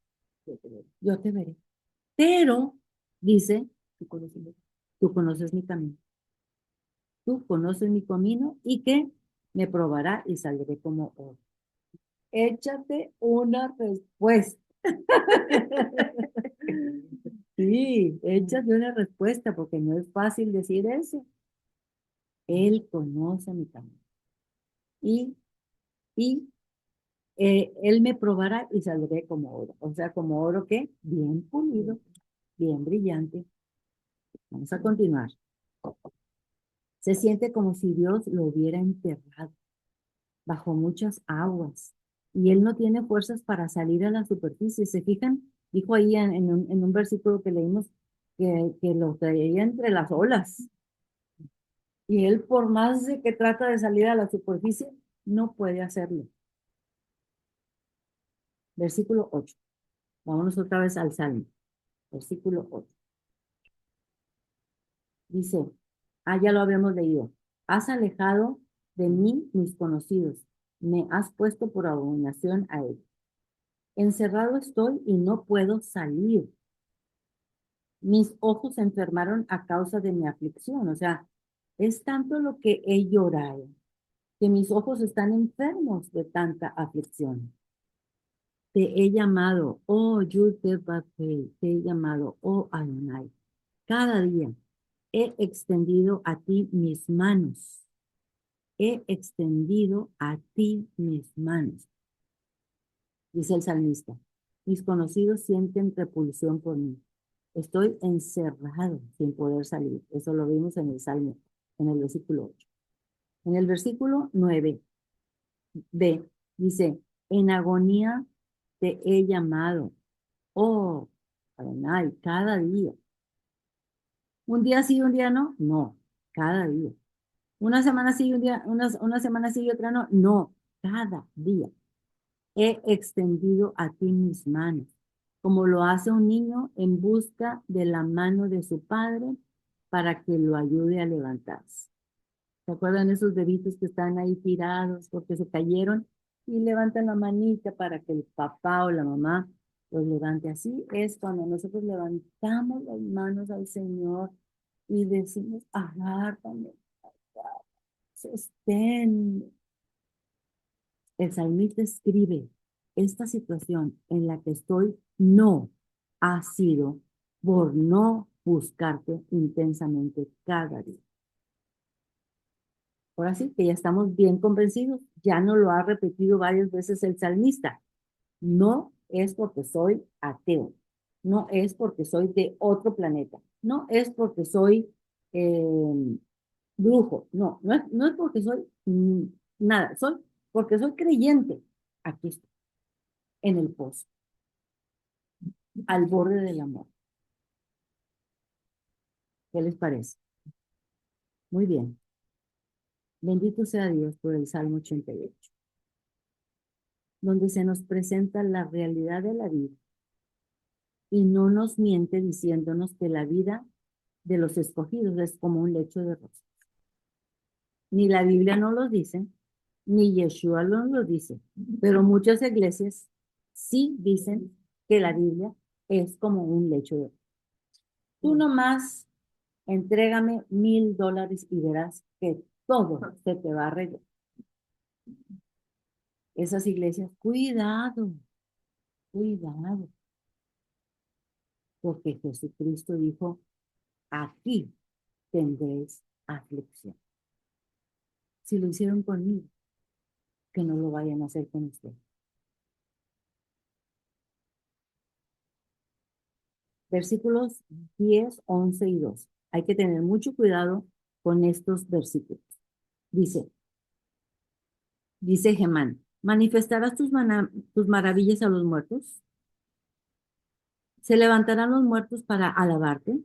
yo te veré. Yo te veré. Pero, dice, tú conoces mi camino. Tú conoces mi camino y que me probará y saldré como oro. Échate una respuesta. Sí, échate una respuesta porque no es fácil decir eso. Él conoce mi camino. Y, y él me probará y saldré como oro. O sea, como oro que bien pulido, bien brillante. Vamos a continuar. Se siente como si Dios lo hubiera enterrado bajo muchas aguas y él no tiene fuerzas para salir a la superficie. ¿Se fijan? Dijo ahí en un versículo que leímos que lo traía entre las olas y él por más de que trata de salir a la superficie, no puede hacerlo. Versículo 8. Vámonos otra vez al Salmo. Versículo 8. Dice, ya lo habíamos leído. Has alejado de mí mis conocidos, me has puesto por abominación a ellos. Encerrado estoy y no puedo salir. Mis ojos se enfermaron a causa de mi aflicción. O sea, es tanto lo que he llorado, que mis ojos están enfermos de tanta aflicción. Te he llamado, oh Yud-Heh-Vav-Heh, te he llamado, oh Adonai. Cada día he extendido a ti mis manos. He extendido a ti mis manos, dice el salmista. Mis conocidos sienten repulsión por mí. Estoy encerrado sin poder salir. Eso lo vimos en el Salmo, en el versículo 8. En el versículo 9b, dice, en agonía te he llamado. Oh, Adonai, cada día. Un día sí, un día no. No, cada día. Una semana sí, un día, una semana sí y otra no. No, cada día. He extendido a ti mis manos, como lo hace un niño en busca de la mano de su padre para que lo ayude a levantarse. ¿Se acuerdan esos bebitos que están ahí tirados porque se cayeron y levantan la manita para que el papá o la mamá los levante? Así es cuando nosotros levantamos las manos al Señor y decimos, agárrame, sostén. El salmista escribe, esta situación en la que estoy no ha sido por no buscarte intensamente cada día. Ahora sí que ya estamos bien convencidos, ya no lo ha repetido varias veces el salmista. No es porque soy ateo, no es porque soy de otro planeta, no es porque soy brujo, no es porque soy nada, soy porque soy creyente. Aquí estoy, en el pozo. al borde del amor. ¿Qué les parece? Muy bien. Bendito sea Dios por el Salmo 88, donde se nos presenta la realidad de la vida y no nos miente diciéndonos que la vida de los escogidos es como un lecho de rosas. Ni la Biblia nos lo dice, ni Yeshua nos lo dice, pero muchas iglesias sí dicen que la Biblia es como un lecho de rosas. Tú nomás entrégame $1000 y verás que todo se te va a arreglar. Esas iglesias, cuidado, cuidado, porque Jesucristo dijo, aquí tendréis aflicción. Si lo hicieron conmigo, que no lo vayan a hacer con usted. Versículos 10, 11 y 12. Hay que tener mucho cuidado con estos versículos. Dice Gemán, ¿manifestarás tus maravillas a los muertos? ¿Se levantarán los muertos para alabarte?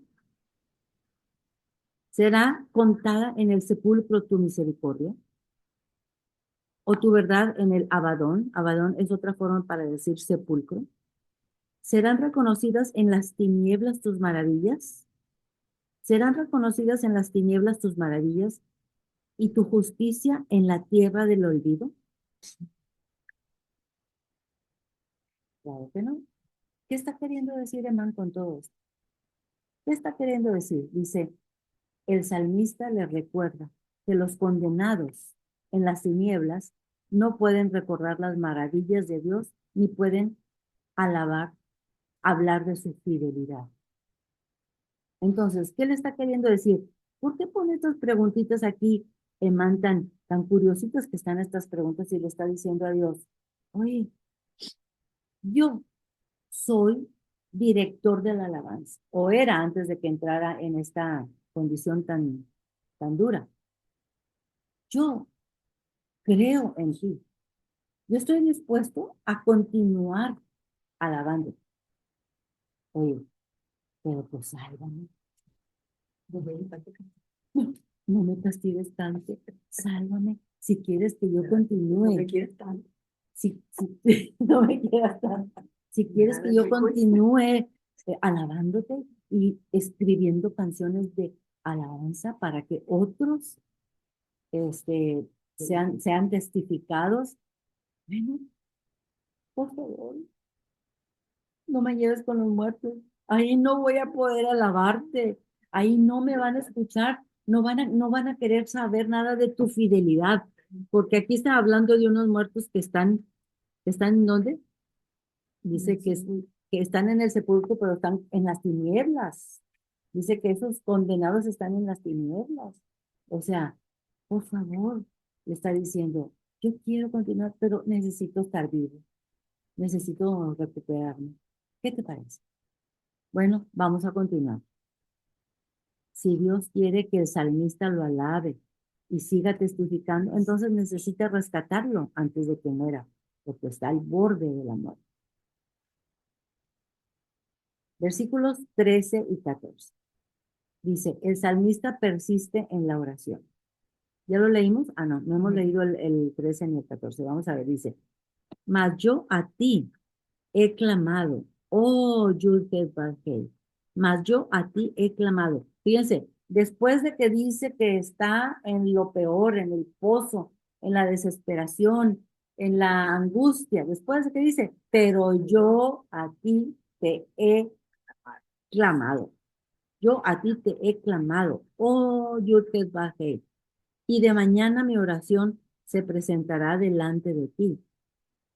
¿Será contada en el sepulcro tu misericordia? ¿O tu verdad en el Abadón? Abadón es otra forma para decir sepulcro. ¿Serán reconocidas en las tinieblas tus maravillas? ¿Serán reconocidas en las tinieblas tus maravillas y tu justicia en la tierra del olvido? Claro que no. ¿Qué está queriendo decir Emán con todo esto? ¿Qué está queriendo decir? Dice, el salmista le recuerda que los condenados en las tinieblas no pueden recordar las maravillas de Dios ni pueden alabar, hablar de su fidelidad. Entonces, ¿qué le está queriendo decir? ¿Por qué pone estas preguntitas aquí, Emán, tan curiositas que están estas preguntas y le está diciendo a Dios, oye, yo soy director de la alabanza, o era antes de que entrara en esta condición tan dura. Yo creo en ti. Yo estoy dispuesto a continuar alabando. Oye, pero pues sálvame. No me castigues tanto. Sálvame. Si quieres que yo continúe. No me quieres tanto. No me quieras tanto. Si quieres que yo continúe alabándote y escribiendo canciones de alabanza para que otros sean testificados. Bueno, por favor, no me lleves con los muertos. Ahí no voy a poder alabarte. Ahí no me van a escuchar. No van a querer saber nada de tu fidelidad. Porque aquí está hablando de unos muertos que están ¿en dónde? Dice que están en el sepulcro, pero están en las tinieblas. Dice que esos condenados están en las tinieblas. O sea, por favor, le está diciendo, yo quiero continuar, pero necesito estar vivo. Necesito recuperarme. ¿Qué te parece? Bueno, vamos a continuar. Si Dios quiere que el salmista lo alabe y siga testificando, entonces necesita rescatarlo antes de que muera, porque está al borde de la muerte. Versículos 13 y 14. Dice, el salmista persiste en la oración. ¿Ya lo leímos? Ah, no hemos leído el 13 ni el 14. Vamos a ver, dice, mas yo a ti he clamado, oh Yud-Heh-Vav-Heh, mas yo a ti he clamado. Fíjense, después de que dice que está en lo peor, en el pozo, en la desesperación, en la angustia, después de que dice, pero yo a ti te he clamado. Yo a ti te he clamado, oh Yud-Heh-Vav-Heh, y de mañana mi oración se presentará delante de ti.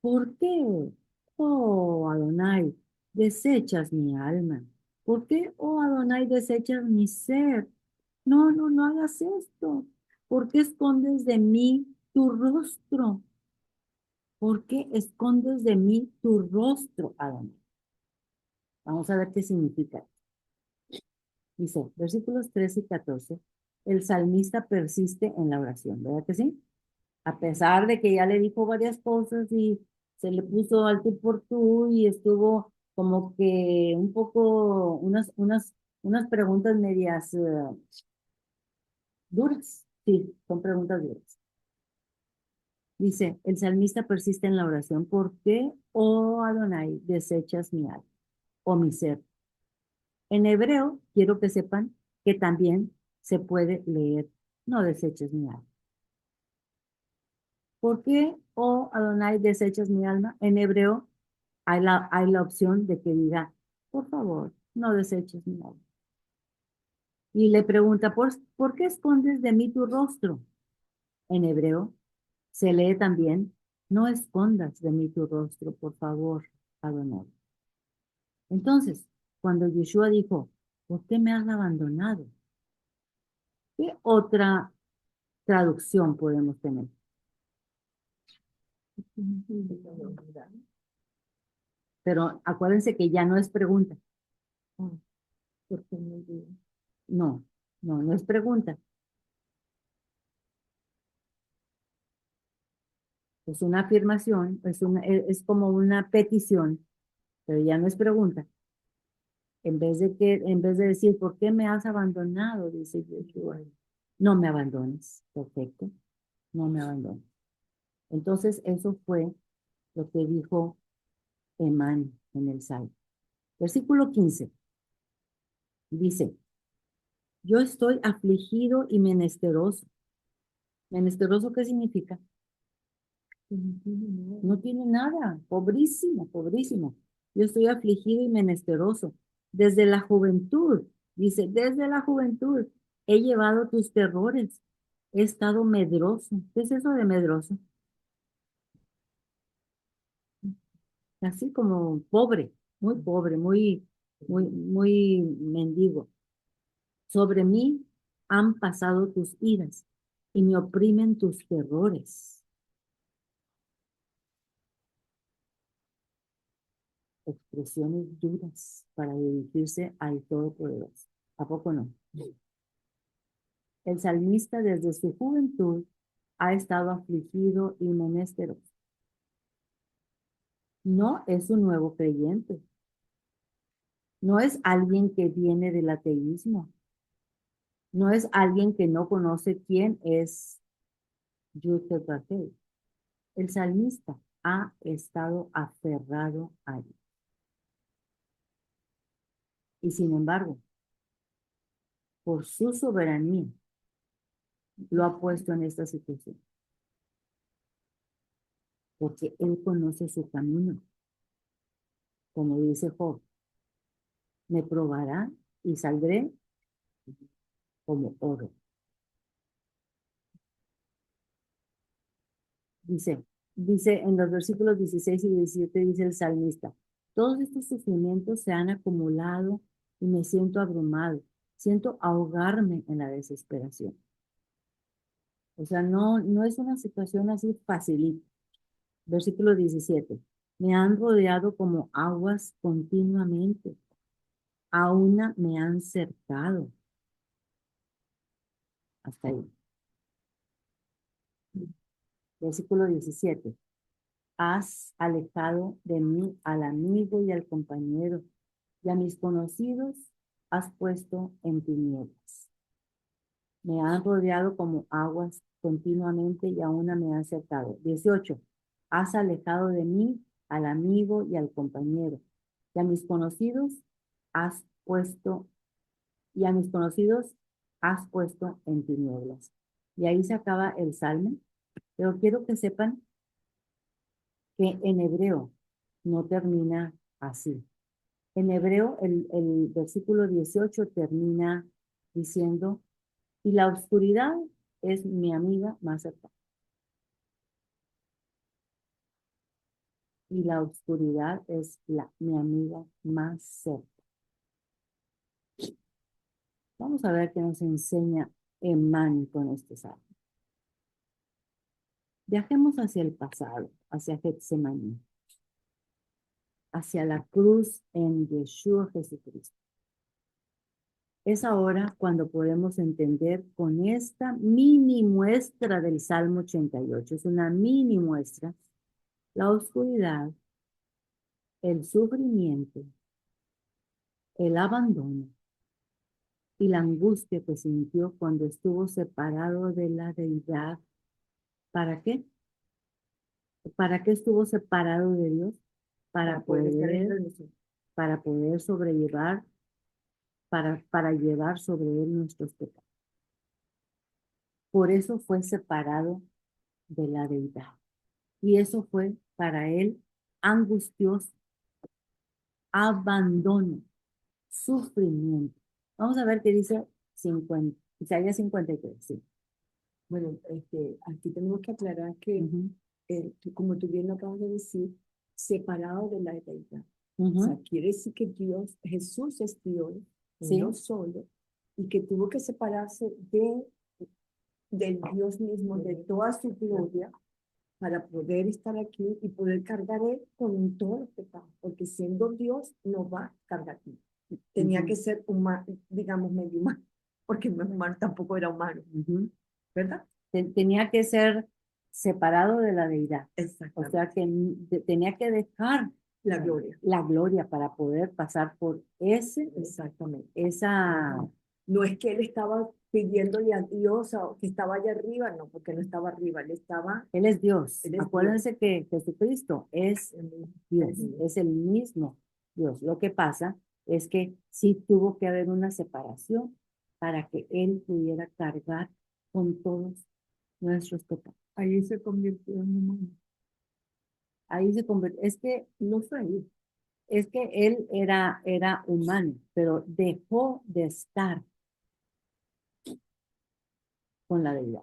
¿Por qué, oh Adonai, desechas mi alma? ¿Por qué, oh Adonai, desechas mi ser? No, no, no hagas esto. ¿Por qué escondes de mí tu rostro? ¿Por qué escondes de mí tu rostro, Adonai? Vamos a ver qué significa. Dice, versículos 13 y 14, el salmista persiste en la oración, ¿verdad que sí? A pesar de que ya le dijo varias cosas y se le puso al tú por tú y estuvo como que un poco, unas preguntas medias duras. Sí, son preguntas duras. Dice, el salmista persiste en la oración. ¿Por qué, oh Adonai, desechas mi alma o mi ser? En hebreo, quiero que sepan que también se puede leer, no deseches mi alma. ¿Por qué, oh Adonai, desechas mi alma? En hebreo hay la opción de que diga, por favor, no deseches mi alma. Y le pregunta, ¿por qué escondes de mí tu rostro? En hebreo se lee también, no escondas de mí tu rostro, por favor, Adonai. Entonces, cuando Yeshua dijo, ¿por qué me has abandonado? ¿Qué otra traducción podemos tener? Pero acuérdense que ya no es pregunta. ¿Por qué me olvidé? No, no es pregunta. Es una afirmación, es como una petición, pero ya no es pregunta. En vez de decir, ¿por qué me has abandonado? Dice Yeshua, no me abandones. Perfecto, no me abandones. Entonces, eso fue lo que dijo Emán en el Salmo. Versículo 15 dice, yo estoy afligido y menesteroso. ¿Menesteroso qué significa? No tiene nada, pobrísimo, pobrísimo. Yo estoy afligido y menesteroso. Desde la juventud, dice, desde la juventud he llevado tus terrores. He estado medroso. ¿Qué es eso de medroso? Así como pobre, muy mendigo. Sobre mí han pasado tus iras y me oprimen tus terrores. Expresiones duras para dirigirse al Todopoderoso. ¿A poco no? El salmista desde su juventud ha estado afligido y menesteroso. No es un nuevo creyente. No es alguien que viene del ateísmo. No es alguien que no conoce quién es Yud-Heh-Vav-Heh. El salmista ha estado aferrado a él. Y sin embargo, por su soberanía, lo ha puesto en esta situación. Porque él conoce su camino. Como dice Job, me probará y saldré como oro. Dice en los versículos 16 y 17, dice el salmista, todos estos sufrimientos se han acumulado y me siento abrumado, siento ahogarme en la desesperación. O sea, no es una situación así facilita. Versículo 17, me han rodeado como aguas continuamente, a una me han cercado. Hasta ahí. Versículo 17, has alejado de mí al amigo y al compañero, y a mis conocidos has puesto en tinieblas. Me han rodeado como aguas continuamente y aún me han cercado. 18. Has alejado de mí al amigo y al compañero, y a mis conocidos has puesto, y a mis conocidos has puesto en tinieblas. Y ahí se acaba el salmo, pero quiero que sepan que en hebreo no termina así. En hebreo, el versículo 18 termina diciendo, y la oscuridad es mi amiga más cercana. Y la oscuridad es mi amiga más cercana. Vamos a ver qué nos enseña Emán con este salmo. Viajemos hacia el pasado, hacia Getsemaní, hacia la cruz en Yeshua Jesucristo. Es ahora cuando podemos entender con esta mini muestra del Salmo 88, es una mini muestra, la oscuridad el sufrimiento, el abandono y la angustia que sintió cuando estuvo separado de la deidad. ¿Para qué? ¿Para qué estuvo separado de Dios? Para estar en poder, bendición. para poder sobrellevar, para llevar sobre él nuestros pecados. Por eso fue separado de la deidad. Y eso fue para él angustioso, abandono, sufrimiento. Vamos a ver qué dice 50, Isaías 53, sí. Bueno, aquí tenemos que aclarar que, Ujú, como tú bien lo acabas de decir, separado de la deidad. O ujú, sea, quiere decir que Dios, Jesús es Dios, sí, uno solo, y que tuvo que separarse del Dios mismo, de toda su gloria, para poder estar aquí y poder cargar Él con todos los pecados, porque siendo Dios no va a cargar aquí. Tenía ujú, que ser humano, digamos, medio humano, porque no es humano, tampoco era humano, ujú. ¿verdad? Tenía que ser separado de la deidad. O Exactamente. sea que tenía que dejar La gloria. la gloria para poder pasar por Exactamente. esa, No es que él estaba pidiéndole a Dios o que estaba allá arriba, no, porque no estaba arriba, él es Dios. él es Dios. Acuérdense que Jesucristo es Dios, Ujú. es el mismo Dios. Lo que pasa es que sí tuvo que haber una separación para que él pudiera cargar con todos nuestros pecados. Ahí se convirtió en humano. Ahí se convirtió, No fue ahí. es que él era humano, pero dejó de estar con la deidad,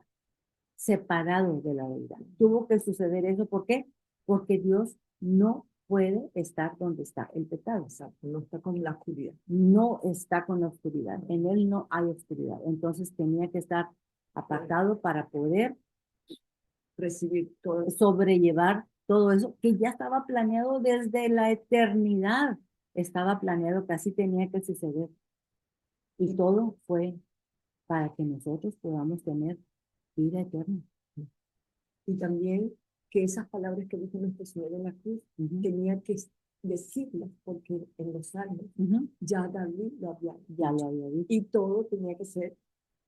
separado de la deidad. Tuvo que suceder eso, ¿por qué? Porque Dios no puede estar donde está el pecado. Exacto, no está con la oscuridad. No está con la oscuridad, en él no hay oscuridad. Entonces tenía que estar apartado para poder Recibir todo. sobrellevar todo eso que ya estaba planeado desde la eternidad. Estaba planeado que así tenía que suceder. Y todo fue para que nosotros podamos tener vida eterna. Y también que esas palabras que dijo nuestro Señor en la cruz, Ujú, tenía que decirlas, porque en los salmos ujú. ya David lo había Ya dicho. lo había dicho. Y todo tenía que ser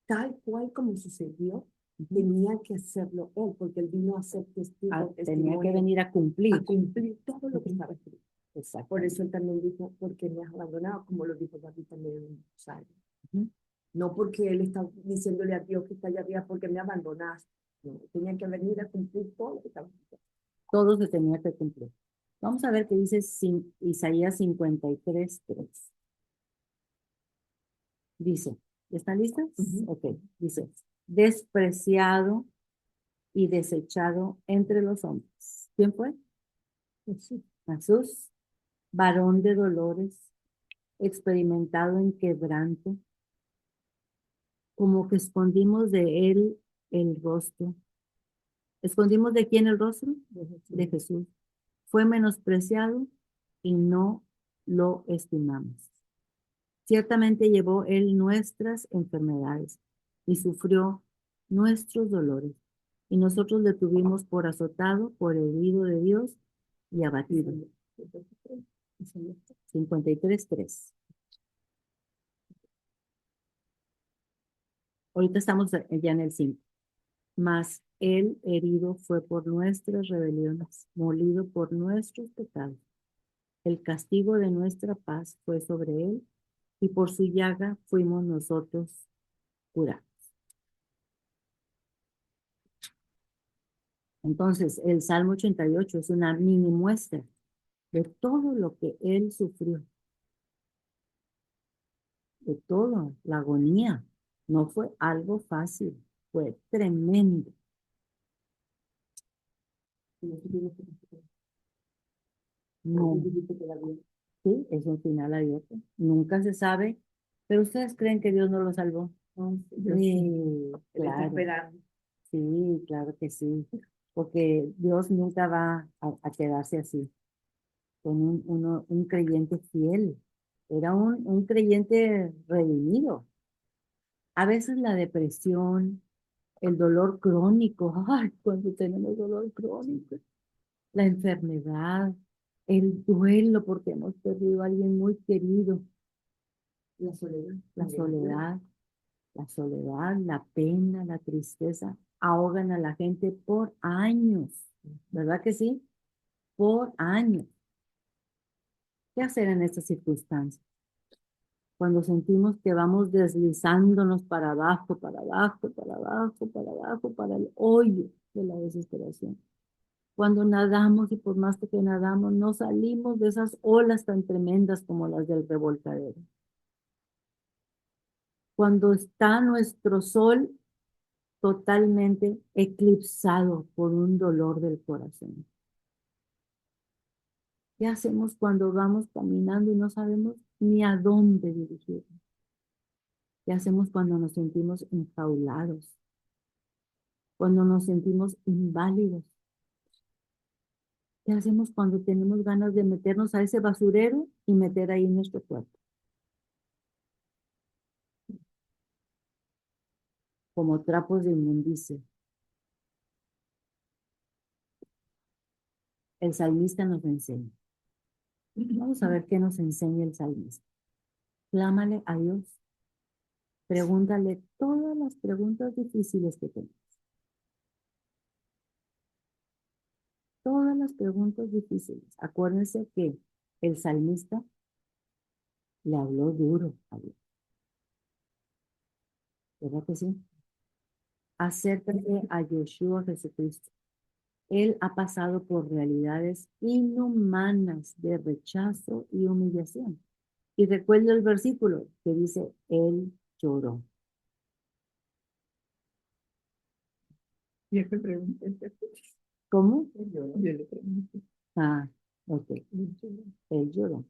tal cual como sucedió, Ujú. tenía que hacerlo él, porque él vino a ser testigo, Tenía que testimonio, venir a cumplir. a cumplir todo lo que Ujú. estaba escrito. Exacto. Por eso él también dijo, porque me has abandonado, como lo dijo David también en el Salmo. Ujú. No porque él está diciéndole a Dios que está allá arriba porque me abandonaste. No, tenía que venir a cumplir todo lo que estaba escrito. Todo se tenía que cumplir. Vamos a ver qué dice Isaías 53:3. Dice, ¿están listas? Ujú. Ok, dice, despreciado y desechado entre los hombres. ¿Quién fue? Sí. Jesús, varón de dolores, experimentado en quebranto, como que escondimos de él el rostro. ¿Escondimos de quién el rostro? De Jesús. Fue menospreciado y no lo estimamos. Ciertamente llevó él nuestras enfermedades y sufrió nuestros dolores. Y nosotros le tuvimos por azotado, por herido de Dios y abatido. 53:3. Ahorita estamos ya en el 5. Mas él herido fue por nuestras rebeliones, molido por nuestros pecados. El castigo de nuestra paz fue sobre él, y por su llaga fuimos nosotros curados. Entonces, el Salmo 88 es una mini muestra de todo lo que él sufrió, de todo, la agonía. No fue algo fácil, fue tremendo. No, sí, es un final abierto. Nunca se sabe, pero ustedes creen que Dios no lo salvó. Sí, claro, sí, claro que sí, porque Dios nunca va a quedarse así, con un creyente fiel. Era un creyente redimido. A veces la depresión, el dolor crónico, ay, cuando tenemos dolor crónico, la enfermedad, el duelo porque hemos perdido a alguien muy querido, La soledad. la soledad, la pena, la tristeza, ahogan a la gente por años, ¿verdad que sí? Por años. ¿Qué hacer en estas circunstancias? Cuando sentimos que vamos deslizándonos para abajo, para abajo, para abajo, para abajo, para el hoyo de la desesperación. Cuando nadamos y por más que nadamos, no salimos de esas olas tan tremendas como las del revolcadero. Cuando está nuestro sol totalmente eclipsado por un dolor del corazón. ¿Qué hacemos cuando vamos caminando y no sabemos ni a dónde dirigirnos? ¿Qué hacemos cuando nos sentimos enjaulados? Cuando nos sentimos inválidos. ¿Qué hacemos cuando tenemos ganas de meternos a ese basurero y meter ahí nuestro cuerpo? Como trapos de inmundicia. El salmista nos enseña. Vamos a ver qué nos enseña el salmista. Clámale a Dios. Pregúntale todas las preguntas difíciles que tengas. Todas las preguntas difíciles. Acuérdense que el salmista le habló duro a Dios. ¿Verdad que sí? Acércate a Yeshua Jesucristo. Él ha pasado por realidades inhumanas de rechazo y humillación. Y recuerda el versículo que dice, Él lloró. Yo te pregunté. ¿Cómo? Yo le pregunté. Ah, ok. Él lloró.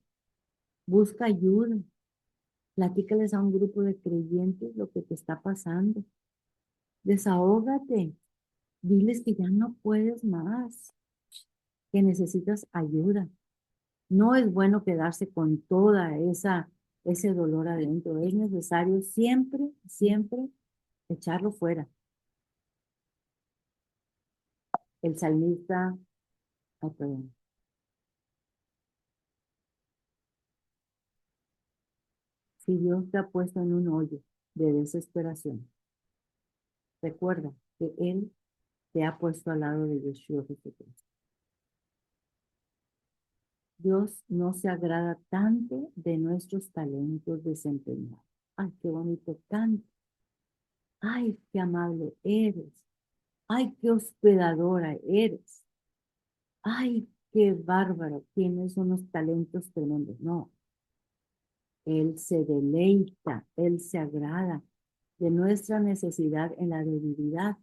Busca ayuda. Platícales a un grupo de creyentes lo que te está pasando. Desahógate. Diles que ya no puedes más, que necesitas ayuda. No es bueno quedarse con toda ese dolor adentro. Es necesario siempre, siempre echarlo fuera. El salmista, perdón. Si Dios te ha puesto en un hoyo de desesperación, recuerda que Él te ha puesto al lado de Yeshua Jesucristo. Dios no se agrada tanto de nuestros talentos desempeñados. Ay, qué bonito canto. Ay, qué amable eres. Ay, qué hospedadora eres. Ay, qué bárbaro. Tienes unos talentos tremendos. No, Él se deleita, Él se agrada de nuestra necesidad en la debilidad,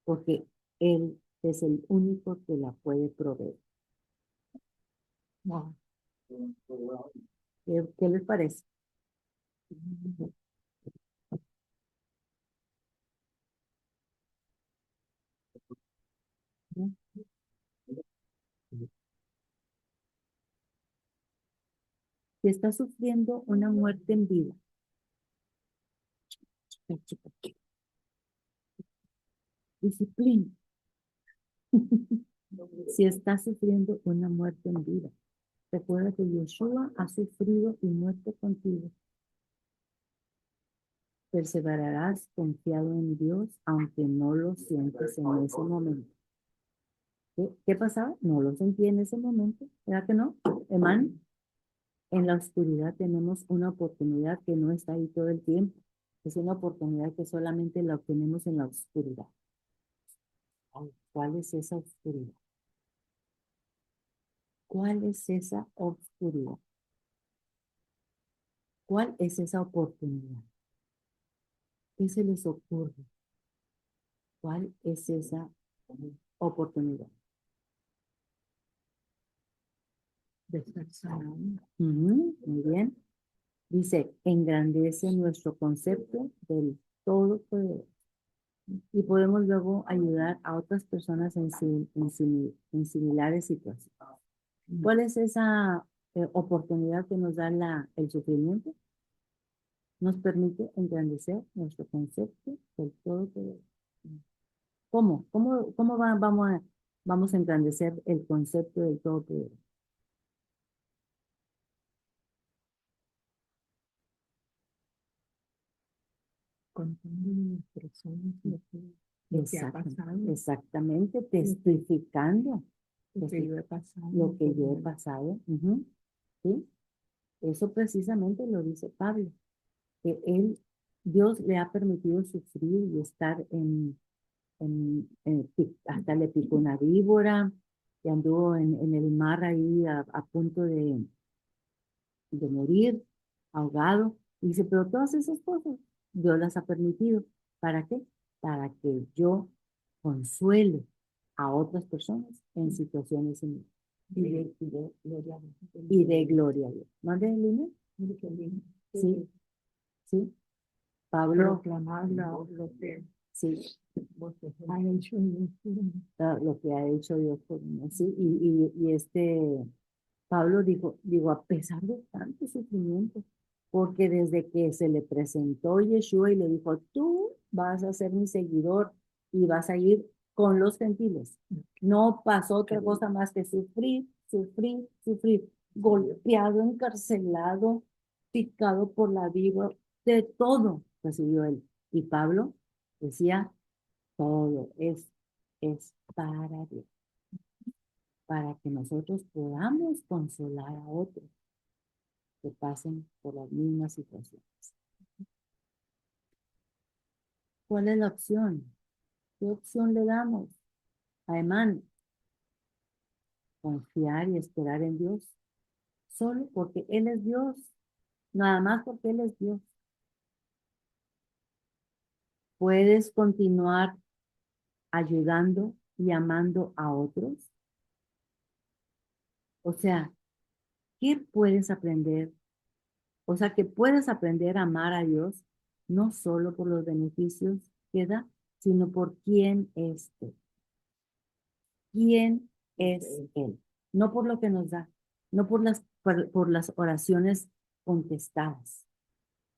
porque Él es el único que la puede proveer. Wow. ¿Qué les parece? Si está sufriendo una muerte en vida, disciplina. Si está sufriendo una muerte en vida, recuerda que Yeshua ha sufrido y muerto contigo. Perseverarás confiado en Dios, aunque no lo sientes en ese momento. ¿Qué pasaba? No lo sentí en ese momento, ¿verdad que no? Hermano, en la oscuridad tenemos una oportunidad que no está ahí todo el tiempo. Es una oportunidad que solamente la obtenemos en la oscuridad. ¿Cuál es esa oscuridad? ¿Cuál es esa oscuridad? ¿Cuál es esa oportunidad? ¿Qué se les ocurre? ¿Cuál es esa oportunidad? De estar sanado. Muy bien. Dice, engrandece nuestro concepto del todopoderoso. Y podemos luego ayudar a otras personas en similares situaciones. ¿Cuál es esa oportunidad que nos da el sufrimiento? Nos permite engrandecer nuestro concepto del todopoderoso. ¿Cómo? ¿Cómo vamos a engrandecer el concepto del todopoderoso? contando las personas lo que ha pasado, Exactamente, testificando lo que yo he pasado, lo que yo he pasado. ¿Sí? Eso precisamente lo dice Pablo, que Dios le ha permitido sufrir y estar hasta le picó una víbora, y anduvo en el mar ahí a punto de morir, ahogado. Y dice, pero todas esas cosas Dios las ha permitido. ¿Para qué? Para que yo consuele a otras personas en situaciones similares. Y de gloria a Dios. ¿No de Lina? Sí, sí. Pablo. Proclamar lo que sí. Ha hecho Dios por mí. Lo que ha hecho Dios por mí. Sí, Pablo digo, a pesar de tanto sufrimiento, porque desde que se le presentó Yeshua y le dijo, tú vas a ser mi seguidor y vas a ir con los gentiles. No pasó otra cosa más que sufrir, sufrir, sufrir, golpeado, encarcelado, picado por la víbora, de todo recibió él. Y Pablo decía, todo es para Dios, para que nosotros podamos consolar a otros que pasen por las mismas situaciones. ¿Cuál es la opción? ¿Qué opción le damos? Además, confiar y esperar en Dios, solo porque Él es Dios, nada más porque Él es Dios. Puedes continuar ayudando y amando a otros. O sea, ¿qué puedes aprender? O sea, que puedes aprender a amar a Dios no solo por los beneficios que da, sino por quién es Él. ¿Quién es Él? No por lo que nos da, no por las oraciones contestadas,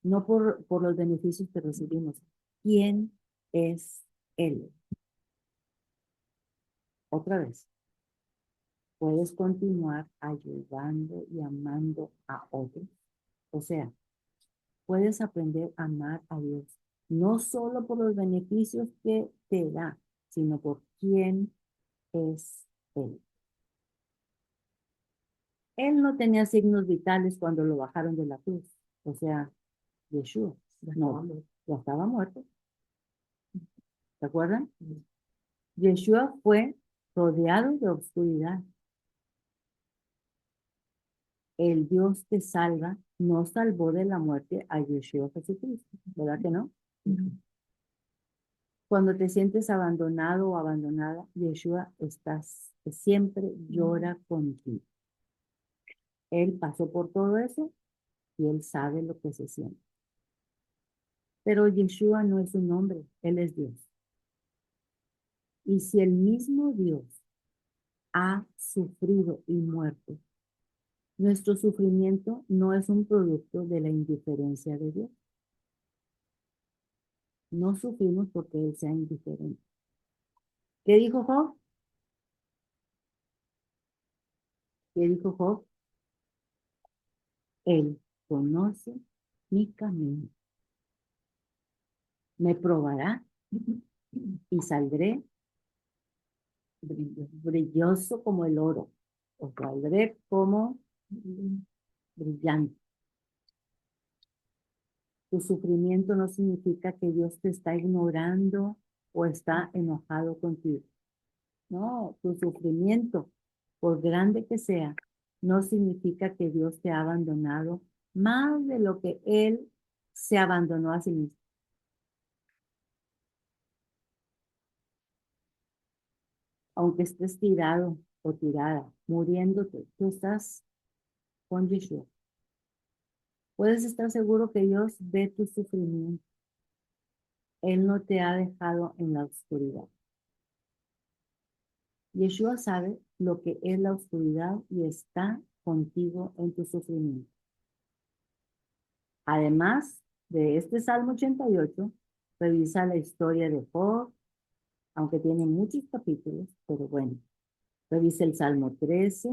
no por los beneficios que recibimos. ¿Quién es Él? Otra vez, puedes continuar ayudando y amando a otros. O sea, puedes aprender a amar a Dios, no solo por los beneficios que te da, sino por quién es Él. Él no tenía signos vitales cuando lo bajaron de la cruz. O sea, Yeshua. No, ya estaba muerto. ¿Se acuerdan? Yeshua fue rodeado de oscuridad. El Dios que salva no salvó de la muerte a Yeshua Jesucristo. ¿Verdad que no? Cuando te sientes abandonado o abandonada, Yeshua siempre llora contigo. Él pasó por todo eso y él sabe lo que se siente. Pero Yeshua no es un hombre, él es Dios. Y si el mismo Dios ha sufrido y muerto, nuestro sufrimiento no es un producto de la indiferencia de Dios. No sufrimos porque Él sea indiferente. ¿Qué dijo Job? ¿Qué dijo Job? Él conoce mi camino. Me probará y saldré brilloso como el oro. O saldré como brillante. Tu sufrimiento no significa que Dios te está ignorando o está enojado contigo. No, tu sufrimiento, por grande que sea, no significa que Dios te ha abandonado más de lo que Él se abandonó a sí mismo. Aunque estés tirado o tirada, muriéndote, tú estás con Yeshua. Puedes estar seguro que Dios ve tu sufrimiento. Él no te ha dejado en la oscuridad. Yeshua sabe lo que es la oscuridad y está contigo en tu sufrimiento. Además de este Salmo 88, revisa la historia de Job, aunque tiene muchos capítulos, pero bueno. Revisa el Salmo 13,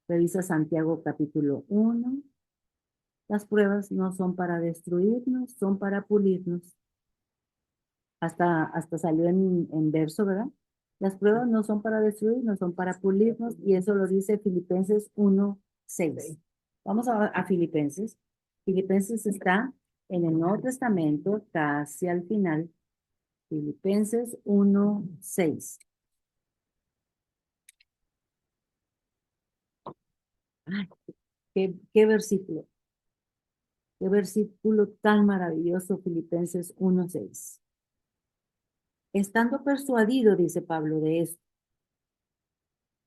revisa Santiago capítulo 1. Las pruebas no son para destruirnos, son para pulirnos. hasta salió en verso, ¿verdad? Las pruebas no son para destruir, no son para pulirnos, y eso lo dice Filipenses 1:6. Vamos a Filipenses. Filipenses está en el Nuevo Testamento, casi al final. Filipenses 1:6. Ay, qué versículo. Qué versículo tan maravilloso, Filipenses 1:6. Estando persuadido, dice Pablo, de esto,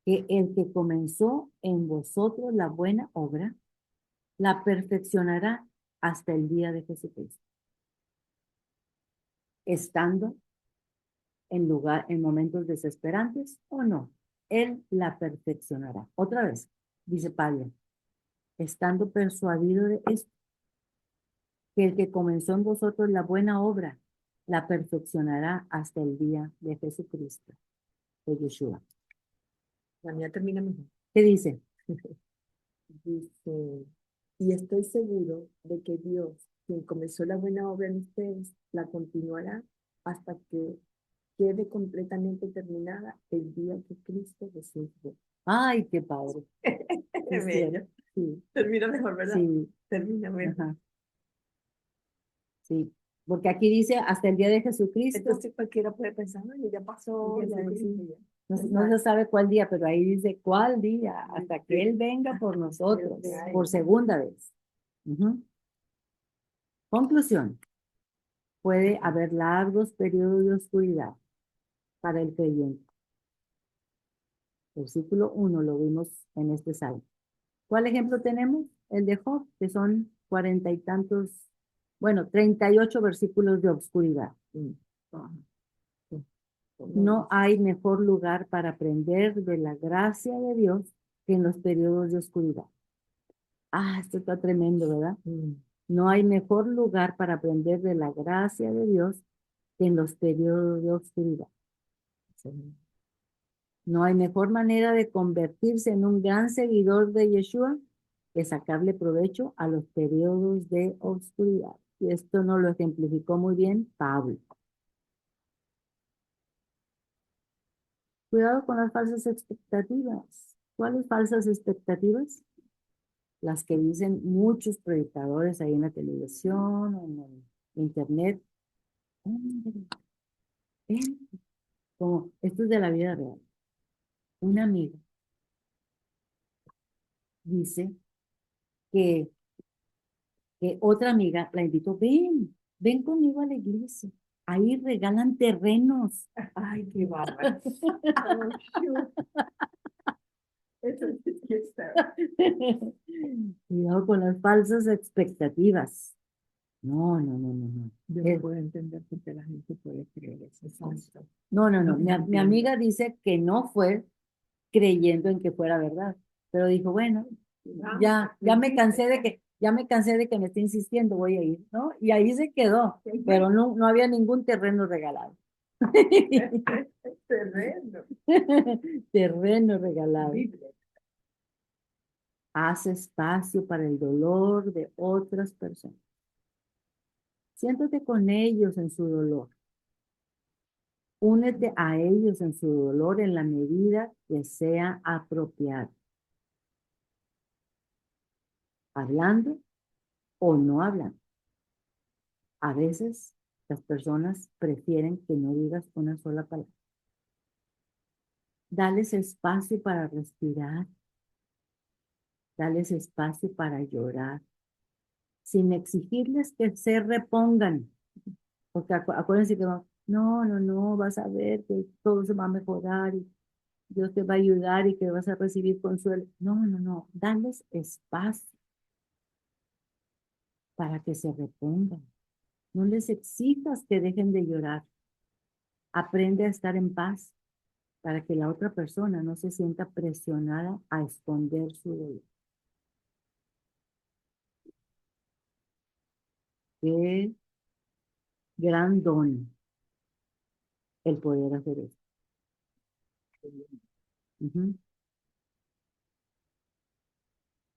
que el que comenzó en vosotros la buena obra, la perfeccionará hasta el día de Jesucristo. Estando en momentos desesperantes o no, Él la perfeccionará. Otra vez, dice Pablo, estando persuadido de esto, que el que comenzó en vosotros la buena obra, la perfeccionará hasta el día de Jesucristo, de Yeshua. La mía termina mejor. ¿Qué dice? Dice, y estoy seguro de que Dios, quien comenzó la buena obra en ustedes, la continuará hasta que quede completamente terminada el día que Cristo Jesús venga. Ay, qué padre. Qué bello. Sí, Termina mejor, ¿verdad? sí, Termina mejor. ajá, sí. Porque aquí dice hasta el día de Jesucristo. Entonces cualquiera puede pensar, oye, ya pasó, ya Sí. ya. No se sabe cuál día, pero ahí dice cuál día, hasta que Él venga por nosotros, por segunda vez. Ujú. Conclusión. Puede haber largos periodos de oscuridad para el creyente. Versículo 1 lo vimos en este salmo. ¿Cuál ejemplo tenemos? El de Job, que son 40 y tantos, bueno, 38 versículos de oscuridad. No hay mejor lugar para aprender de la gracia de Dios que en los periodos de oscuridad. Ah, esto está tremendo, ¿verdad? No hay mejor lugar para aprender de la gracia de Dios que en los periodos de oscuridad. No hay mejor manera de convertirse en un gran seguidor de Yeshua que sacarle provecho a los periodos de oscuridad. Y esto nos lo ejemplificó muy bien Pablo. Cuidado con las falsas expectativas. ¿Cuáles falsas expectativas? Las que dicen muchos predicadores ahí en la televisión o en el internet. Hombre, ven, como esto es de la vida real. Una amiga dice que, que otra amiga la invitó, ven conmigo a la iglesia. Ahí regalan terrenos. Ay, qué bárbaro. Oh, shoot. Eso sí que está. Cuidado con las falsas expectativas. No, no, no, no, no. Yo no puedo entender por qué la gente puede creer eso. Exacto. No, no, no. No Mi entiendo. amiga dice que no fue creyendo en que fuera verdad, pero dijo, bueno, ya me cansé de que me esté insistiendo, voy a ir, ¿no? Y ahí se quedó, pero no había ningún terreno regalado. Tremendo. Terreno regalado. Haz espacio para el dolor de otras personas. Siéntate con ellos en su dolor. Únete a ellos en su dolor en la medida que sea apropiado. Hablando o no hablando. A veces las personas prefieren que no digas una sola palabra. Dales espacio para respirar. Dales espacio para llorar. Sin exigirles que se repongan. Porque acuérdense que no, vas a ver que todo se va a mejorar y Dios te va a ayudar y que vas a recibir consuelo. No. Dales espacio para que se repongan. No les exijas que dejen de llorar. Aprende a estar en paz para que la otra persona no se sienta presionada a esconder su dolor. Qué gran don el poder hacer eso. Ujú.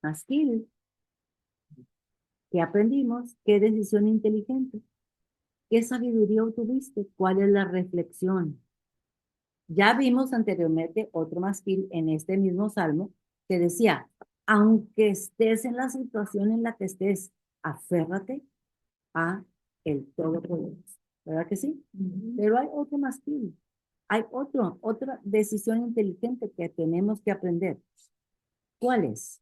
Así que aprendimos, qué decisión inteligente. ¿Qué sabiduría obtuviste? ¿Cuál es la reflexión? Ya vimos anteriormente otro mástil en este mismo salmo que decía, aunque estés en la situación en la que estés, aférrate a el Todopoderoso. ¿Verdad que sí? Pero hay otro mástil, hay otra decisión inteligente que tenemos que aprender. ¿Cuál es?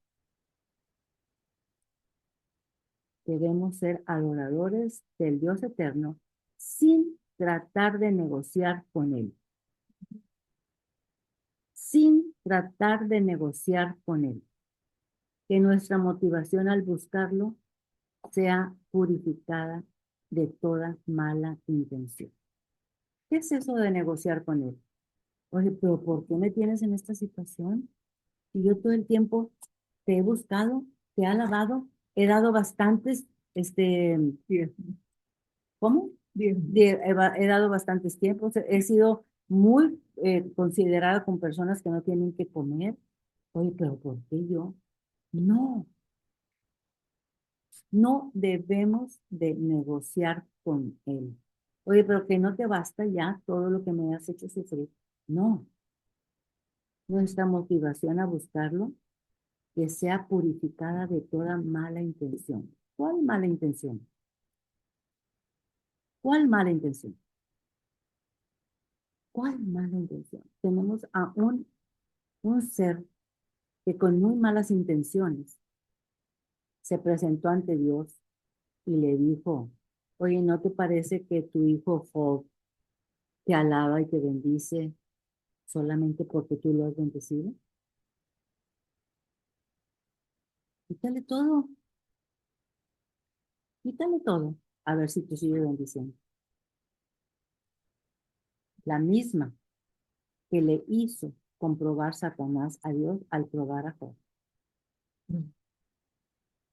Debemos ser adoradores del Dios eterno sin tratar de negociar con Él. Sin tratar de negociar con Él. Que nuestra motivación al buscarlo sea purificada de toda mala intención. ¿Qué es eso de negociar con Él? Oye, pero ¿por qué me tienes en esta situación? Y yo todo el tiempo te he buscado, te he alabado, he dado bastantes, Bien, ¿cómo? bien. He dado bastantes tiempos, he sido muy considerada con personas que no tienen que comer. Oye, pero ¿por qué yo? No, no debemos de negociar con Él. Oye, pero que no te basta ya todo lo que me has hecho sufrir. No, nuestra motivación a buscarlo, que sea purificada de toda mala intención. ¿Cuál mala intención? ¿Cuál mala intención? ¿Cuál mala intención? Tenemos a un ser que con muy malas intenciones se presentó ante Dios y le dijo, oye, ¿no te parece que tu hijo Job te alaba y te bendice solamente porque tú lo has bendecido? Quítale todo, quítale todo, a ver si te sigue bendiciendo. La misma que le hizo comprobar Satanás a Dios al probar a Job.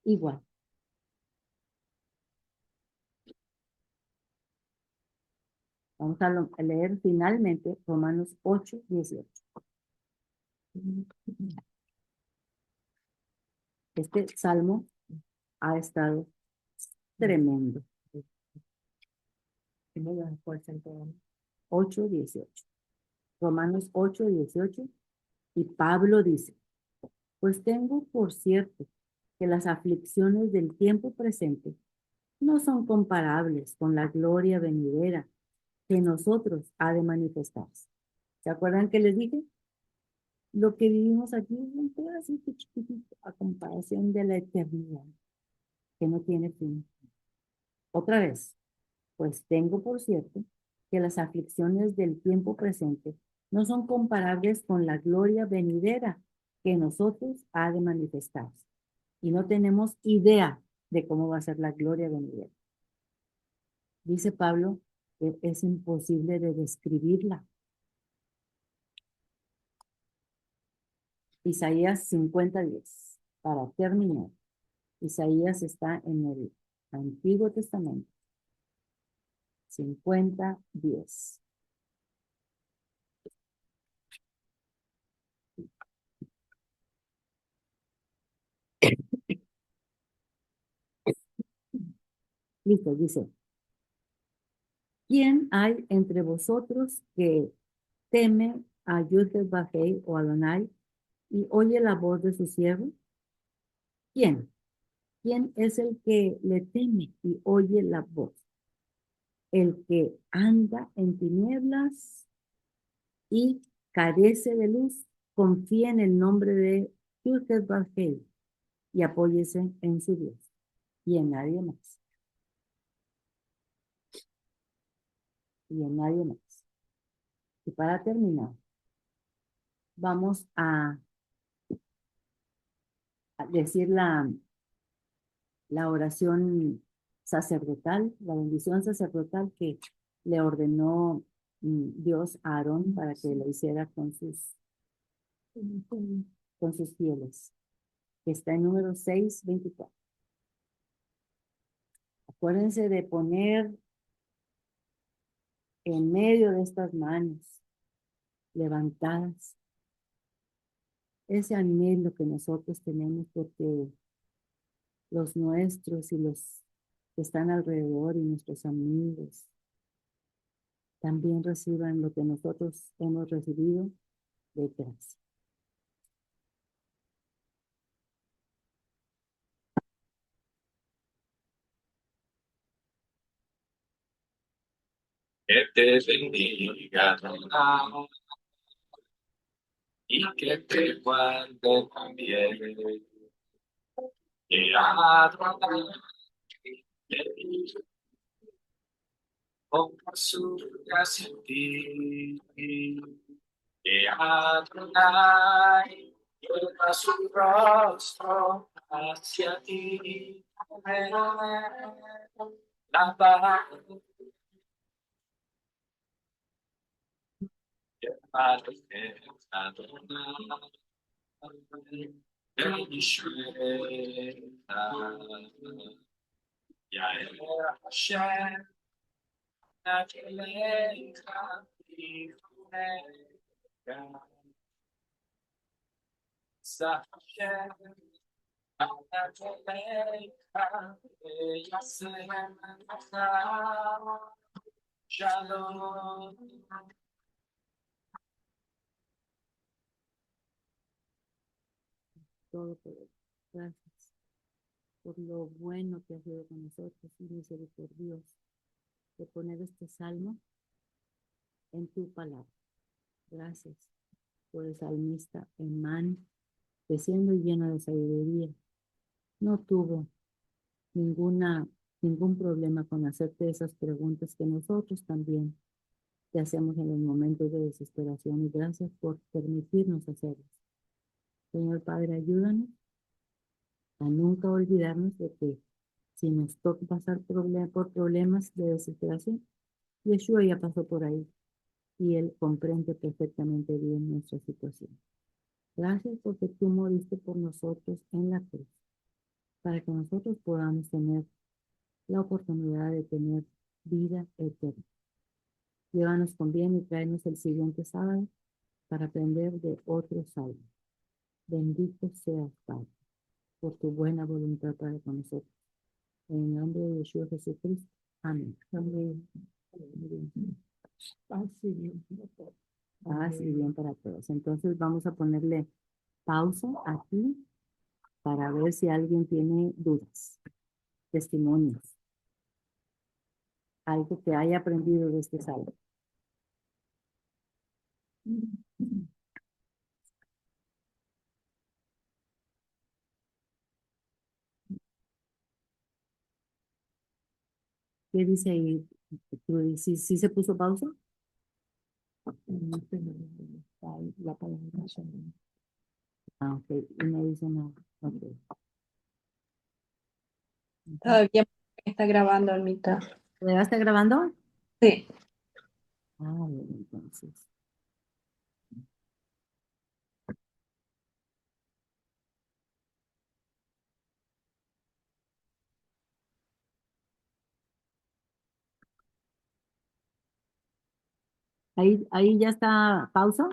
Igual. Vamos a leer finalmente Romanos 8:18. Este salmo ha estado tremendo. 8:18. Romanos 8:18. Y Pablo dice, pues tengo por cierto que las aflicciones del tiempo presente no son comparables con la gloria venidera que nosotros ha de manifestarse. ¿Se acuerdan que les dije? Lo que vivimos aquí es un pedacito chiquitito a comparación de la eternidad, que no tiene fin. Otra vez, pues tengo por cierto que las aflicciones del tiempo presente no son comparables con la gloria venidera que nosotros ha de manifestarse. Y no tenemos idea de cómo va a ser la gloria venidera. Dice Pablo que es imposible de describirla. Isaías 50:10, para terminar. Isaías está en el Antiguo Testamento. 50:10. Listo, dice, ¿quién hay entre vosotros que teme a Yud-Heh-Vah-Heh o Adonai y oye la voz de su siervo? ¿Quién? ¿Quién es el que le teme y oye la voz? El que anda en tinieblas y carece de luz, confía en el nombre de Yud-Heh-Vah-Heh y apóyese en su Dios y en nadie más. Y en nadie más. Y para terminar, vamos a decir la oración sacerdotal, la bendición sacerdotal que le ordenó Dios a Aarón para que lo hiciera con sus fieles, que está en número 6:24. Acuérdense de poner en medio de estas manos levantadas ese anhelo que nosotros tenemos porque los nuestros y los que están alrededor y nuestros amigos también reciban lo que nosotros hemos recibido de gracia. Que te bendiga y que te guarde también. Que Adonai ponga su gracia en ti. Que Adonai ponga su rostro hacia ti. La paz de Adonai. Yael Hashem, Nakelecha, Yichunecha, Hashem, Nakelecha, Yasem, Shalom. Todo poder. Gracias por lo bueno que has sido con nosotros y misericordioso de poner este salmo en tu palabra. Gracias por el salmista Emán, que siendo lleno de sabiduría, no tuvo ningún problema con hacerte esas preguntas que nosotros también te hacemos en los momentos de desesperación, y gracias por permitirnos hacerlo. Señor Padre, ayúdanos a nunca olvidarnos de que si nos toca pasar por problemas de desesperación, Yeshua ya pasó por ahí y Él comprende perfectamente bien nuestra situación. Gracias porque tú moriste por nosotros en la cruz, para que nosotros podamos tener la oportunidad de tener vida eterna. Llévanos con bien y tráenos el siguiente sábado para aprender de otro salmo. Bendito seas, Padre, por tu buena voluntad para con nosotros. En el nombre de Yeshua Jesucristo. Amén. Amén. Así bien, doctor. Paz y bien para todos. Entonces vamos a ponerle pausa aquí para ver si alguien tiene dudas, testimonios, algo que haya aprendido de este salmo. ¿Qué dice ahí? ¿Sí se puso pausa? No tengo la palabra. Ah, ok. Y no dice nada. Ok. Todavía está grabando a mitad. ¿Ya está grabando? Sí. Ah, bien, entonces. Ahí ya está pausa.